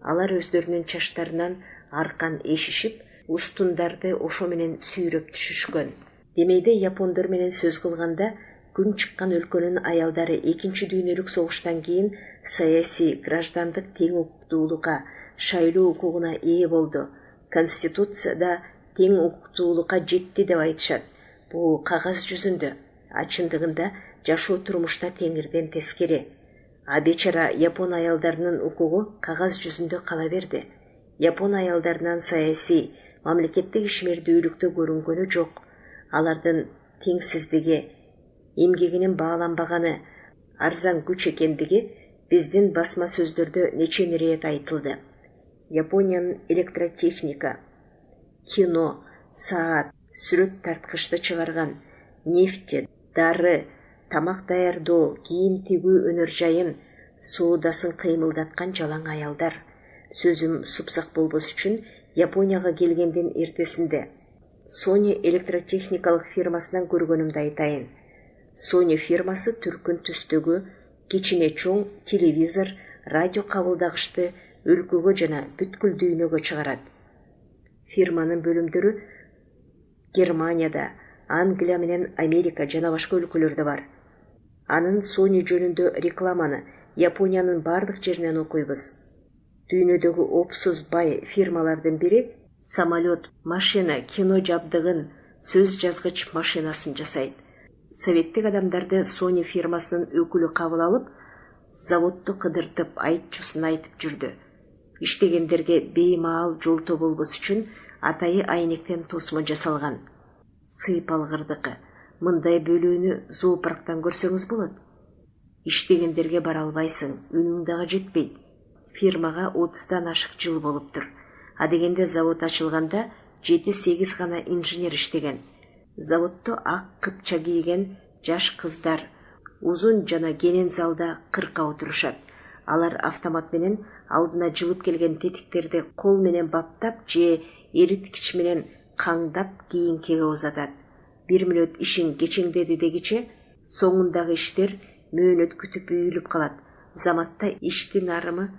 Алар өздөрүнүн чачтарынан аркан эшишип, устундарды ошо менен сүйрөп түшүшкөн. Демейде япондор менен сөз кылганда, күн чыккан өлкөнүн аялдары 2 дүйнөлүк согуштан кийин саясий, граждандык тең укуктуулукка, шайлоо укугуна ээ болду. Конституцияда тең укуктуулукка жетти деп айтышат. Бул кагаз жүзүндө, чындыгында жашоо турмушта теңирден тескери. А бечара япон аялдарынын укугу кагаз жүзүндө кала берди. Япон аялдарынан саясий, мамлекеттик ишмердүүлүктө көрүнгөнү жок. Алардын теңсиздиги, эмгегинин бааланбаганы, арзан күч экендиги биздин басма сөздөрдө нече ирет айтылды. Япониянын электротехника, кино, саат, сүрөт тарткычты чыгарган, нефть, дары, тамак даярдоо, кийим тигүү өнөр жайын, соодасын кыймылдаткан жалаң аялдар. Сөзүм супсак болбос үчүн Японияга келгендин эртесинде Sony электротехникалык фирмасынан көргөнүмдү айтайын. Sony фирмасы түркүн түстөгү кичине чоң телевизор, радио кабылдагычты өлкөгө жана бүткүл дүйнөгө чыгарат. Фирманын бөлүмдөрү Германияда, Англия менен Америка жана башка өлкөлөрдө бар. Анын Sony жөнүндө рекламаны Япониянын бардык жеринен окуйбуз. Дүйнөдөгү опсуз бай фирмалардын бири самолет, машина, кино жабдыгын, сөз жазгыч машинасын жасайт. Советтик адамдарды Sony фирмасынын өкүлү кабыл алып, заводду кыдыртып, айтчусын айтып жүрдү. Иштегендерге беймаал жолтоо болбос үчүн атайы айнектен тосмо жасалган. Сыйпалгырдыкы, мындай бөлүүнү зоопарктан көрсөңүз болот. Иштегендерге бара албайсың, үнүң дагы жетпейт. Фирмага 30-дан ашык жыл болуптур. А дегенде завод ачылганда 7-8 гана инженер иштеген. Заводдо ак кыпча кийген жаш кыздар узун жана кенен залда кырка отурушат. Алар автомат менен алдына жылып келген тетиктерди кол менен баптап же эриткич менен каңдап кийинкиге узатат. 1 мүнөт ишин кечеңдеди дегиче соңундагы иштер мөөнөт күтүп үйүлүп калат. Заматта иштин арымы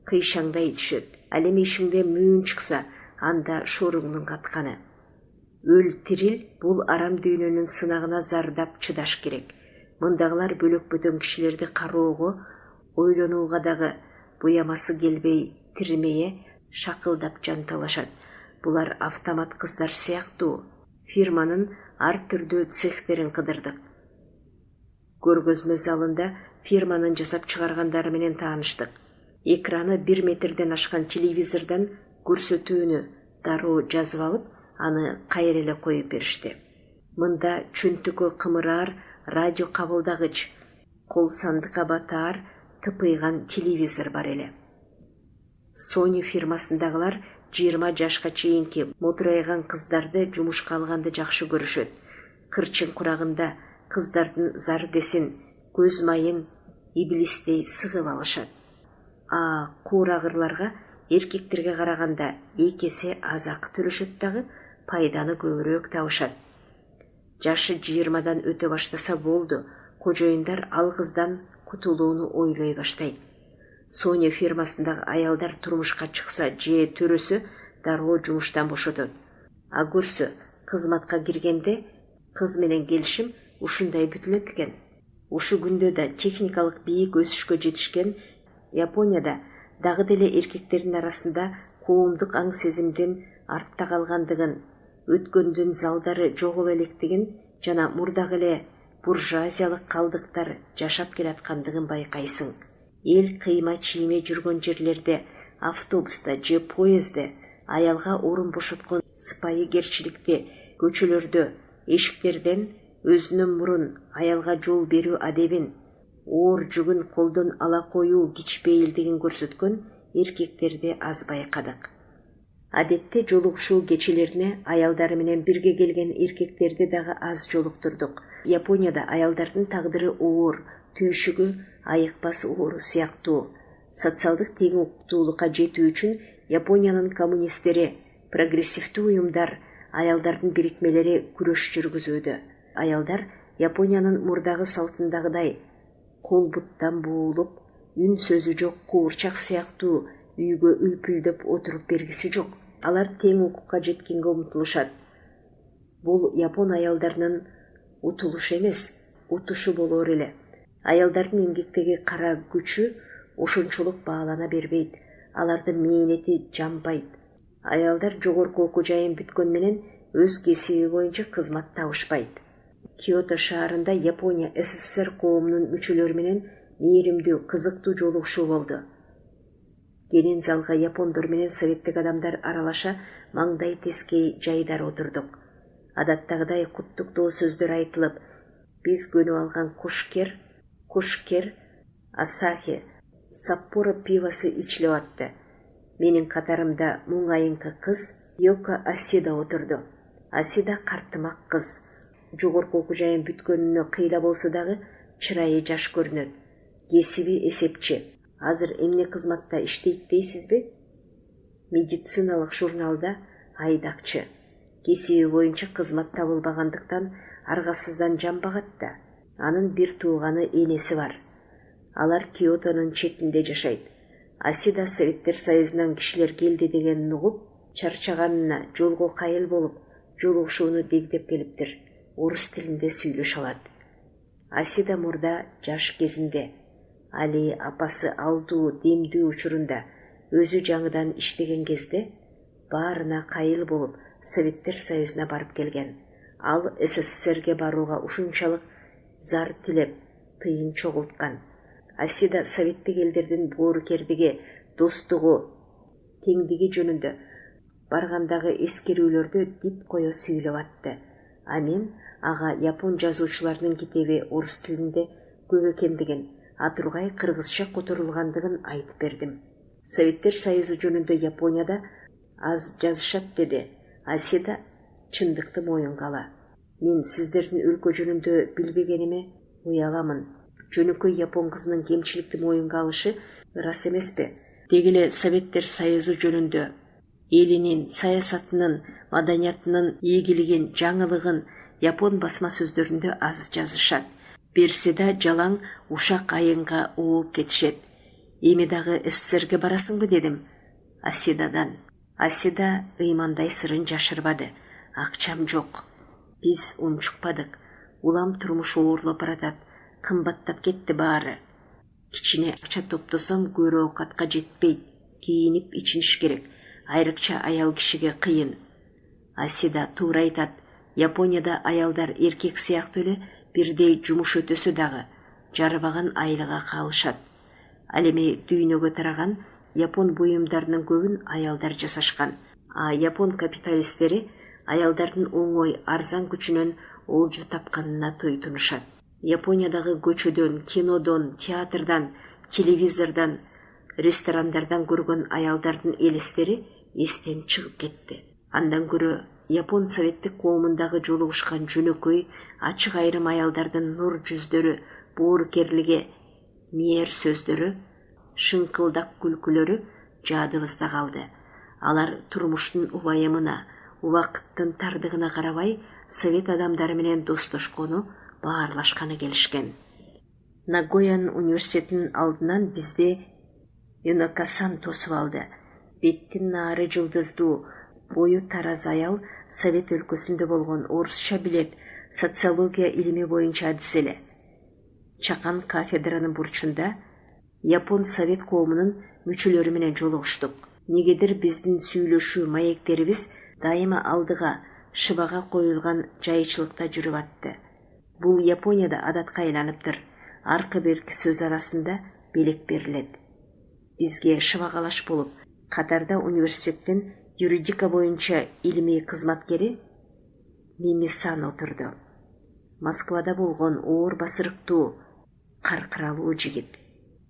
кыйшаңдай түшөт. Ал эми ишиңде мүүн чыкса, анда шоруңдун катканы. Өл тирил бул арам дүйнөнүн сынагына зардап чыдаш керек. Мындагылар бөлөк бөтөн кишилерди кароого, ойлонууга дагы буямасы келбей, тирмее шакылдап жанталашат. Булар автомат кыздар сыяктуу. Фирманын ар түрдүү цехтерин кыдырдык. Көргөзмө залында фирманын жасап чыгаргандары менен тааныштык. Экраны 1 метрден ашкан телевизордон көрсөтүүнү дароо жазып алып, аны кайра эле коюп беришти. Мында чөнтүккө кымыраар радио кабылдагыч, кол сандыкка батаар тыпыйган телевизор бар эле. Sony фирмасындагылар 20 жашка чейинки модурайган кыздарды жумушка алганды жакшы көрүшөт. Кырчын курагында кыздардын зардесин, көз майын иблистей сыгып алышат. Курагырларга эркектерге караганда 2 эсе аз акы төлөшөт дагы, пайданы көбүрөөк табышат. Жашы 20дан өтө баштаса болду, кожоюндар ал кыздан кутулууну ойлой баштайт. Sony фирмасындагы аялдар турмушка чыкса же төрөсө дароо жумуштан бошотот. Көрсө кызматка киргенде кыз менен келишим ушундай бүтүлөт экен. Ушу күндө да техникалык бийик өсүшкө жетишкен Японияда дагы деле эркектердин арасында коомдук аң сезимдин артта калгандыгын, өткөндүн залдары жогола электигин жана мурдагы эле буржуазиялык калдыктар жашап келаткандыгын байкайсың. Эл кыйма чийме жүргөн жерлерде, автобуста же поездде аялга орун бошоткон сыпайыгерчиликти, көчөлөрдө эшиктерден өзүнөн мурун аялга жол берүү адебин, оор жүгүн колдон ала коюу кичпейилдигин көрсөткөн эркектерди аз байкадык. Адетте жолугушуу кечелерине аялдары менен бирге келген эркектерди дагы аз жолуктурдук. Японияда аялдардын тагдыры оор, түйшүгү айыкпас оору сыяктуу. Социалдык тең укуктуулукка жетүү үчүн Япониянын коммунисттери, прогрессивдүү уюмдар, аялдардын бирикмелери күрөш жүргүзүүдө. Аялдар Япониянын мурдагы салтындагыдай кол буттан буулуп, үн сөзү жок куурчак сыяктуу үйгө үлпүлдөп отуруп бергиси жок. Алар тең укукка жеткенге умтулушат. Бул япон аялдарынын утулушу эмес, утушу болор эле. Аялдардын эмгектеги кара күчү ошончолук баалана бербейт. Алардын мээнети жамбайт. Аялдар жогорку окуу жайын бүткөн менен өз кесиби боюнча кызмат табышпайт. Киото шаарында Япония СССР коомунун мүчөлөрү менен мээримдүү, кызыктуу жолугушуу болду. Кенен залга япондор менен советтик адамдар аралаша маңдай тескей жайдар отурдук. Адаттагыдай куттуктоо сөздөр айтылып, биз көнүп алган Кушкер, Асахи, Саппоро пивосы ичилип атты. Менин катарымда муңайыңкы кыз Йоко Асида отурду. Асида картымак кыз. Жогорку окуу жайын бүткөнүнө кыйла болсо дагы чырайы жаш көрүнөт. Кесиби эсепчи. Азыр эмне кызматта иштейт дейсизби? Медициналык журналда айдакчы. Кесиби боюнча кызмат табылбагандыктан аргасыздан жамбагат да. Анын бир тууганы энеси бар. Алар Киотонун четинде жашайт. Асида Советтер Союзунан кишилер келди дегенин угуп, чарчаганына жолго кайыл болуп, жолугушууну дегдеп келиптир. Орус тилинде сүйлөшө алат. Асида мурда жаш кезинде, али апасы алдуу демдүү учурунда өзү жаңыдан иштеген кезде баарына кайыл болуп Советтер Союзуна барып келген. Ал СССРге барууга ушунчалык зар тилеп, тыйын чогулткан. Асида советтик элдердин боорукердиги, достугу, теңдиги жөнүндө баргандагы эскерүүлөрдү дип кое сүйлөп атты. Мен ага япон жазуучуларынын китеби орус тилинде көп экендигин, тургай кыргызча которулгандыгын айтып бердим. Советтер Союзу жөнүндө Японияда аз жазышат деди. Асида чындыкты моюнга ала. Мен сиздердин өлкө жөнүндө билбегениме уяламын. Жөнөкөй япон кызынын кемчиликти моюнга алышы ырас эмеспи? Деги эле Советтер Союзу жөнүндө элинин, саясатынын, маданиятынын ийгилигин, жаңылыгын япон басма сөздөрүндө аз жазышат. Берсе да жалаң ушак айынга ууп кетишет. Эми дагы СССРге барасыңбы дедим Асидадан. Асида ыймандай сырын жашырбады. Акчам жок. Биз унчукпадык. Улам турмуш оорлоп баратат. Кымбаттап кетти баары. Кичине акча топтосом көрө оокатка жетпейт. Кийинип ичиниш керек. Айрыкча аял кишиге кыйын. Асида туура айтат. Японияда аялдар эркек сыяктуу эле бирдей жумуш өтөсө дагы жарыбаган айлыга калышат. Ал эми дүйнөгө тараган япон буюмдарынын көбүн аялдар жасашкан. Япон капиталисттери аялдардын оңой арзан күчүнөн олжу тапканына тойтунушат. Япониядагы көчөдөн, кинодон, театрдан, телевизордон, ресторандардан көргөн аялдардын элестери эстен чыгып кетти. Андан көрө Япон советтик коомундагы жолугушкан жөнөкөй, ачык айрым аялдардын нур жүздөрү, боорукерлиги, мээр сөздөрү, шыңкылдак күлкүлөрү жадыбызда калды. Алар турмуштун убайымына, убакыттын тардыгына карабай, совет адамдары менен достошкону, баарлашканы келишкен. Нагоян университетинин алдынан бизди Юнокасан тосуп алды. Беттин наары жылдыздуу, бою тараз аял Совет өлкөсүндө болгон орусча билет, социология илими боюнча адис эле. Чакан кафедранын бурчунда Япон Совет коомунун мүчөлөрү менен жолугуштук. Негедир биздин сүйлөшүү маектерибиз дайыма алдыга, шыбага коюлган жайчылыкта жүрүп атты. Бул Японияда адатка айланыптыр. Аркы берки сөз арасында белек берилет. Бизге шыбагалаш болуп, катарда университеттин юридика боюнча илимий кызматкери Мими-сан отурду. Москвада болгон оор басырыктуу, каркыралуу жигит.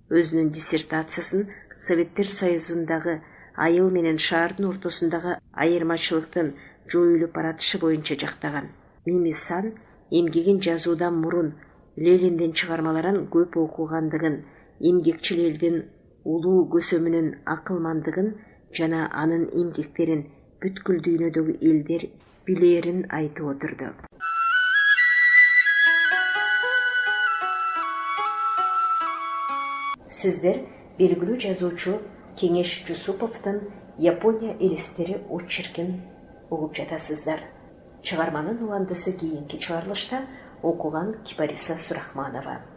Өзүнүн диссертациясын Советтер Союзундагы айыл менен шаардын ортосундагы айырмачылыктын жоюлуп баратышы боюнча жактаган. Мими-сан эмгегин жазуудан мурун Лениндин чыгармаларын көп окугандыгын, эмгекчил элдин улуу көсөмүнүн акылмандыгын жана анын эмгектерин бүткүл дүйнөдөгү элдер билээрин айтып отурду. Сиздер белгилүү жазуучу Кеңеш Жусуповдун Япония элестери очеркин угуп жатасыздар. Чыгарманын уландысы кийинки чыгарылышта окуган Кипариса Сурахманова.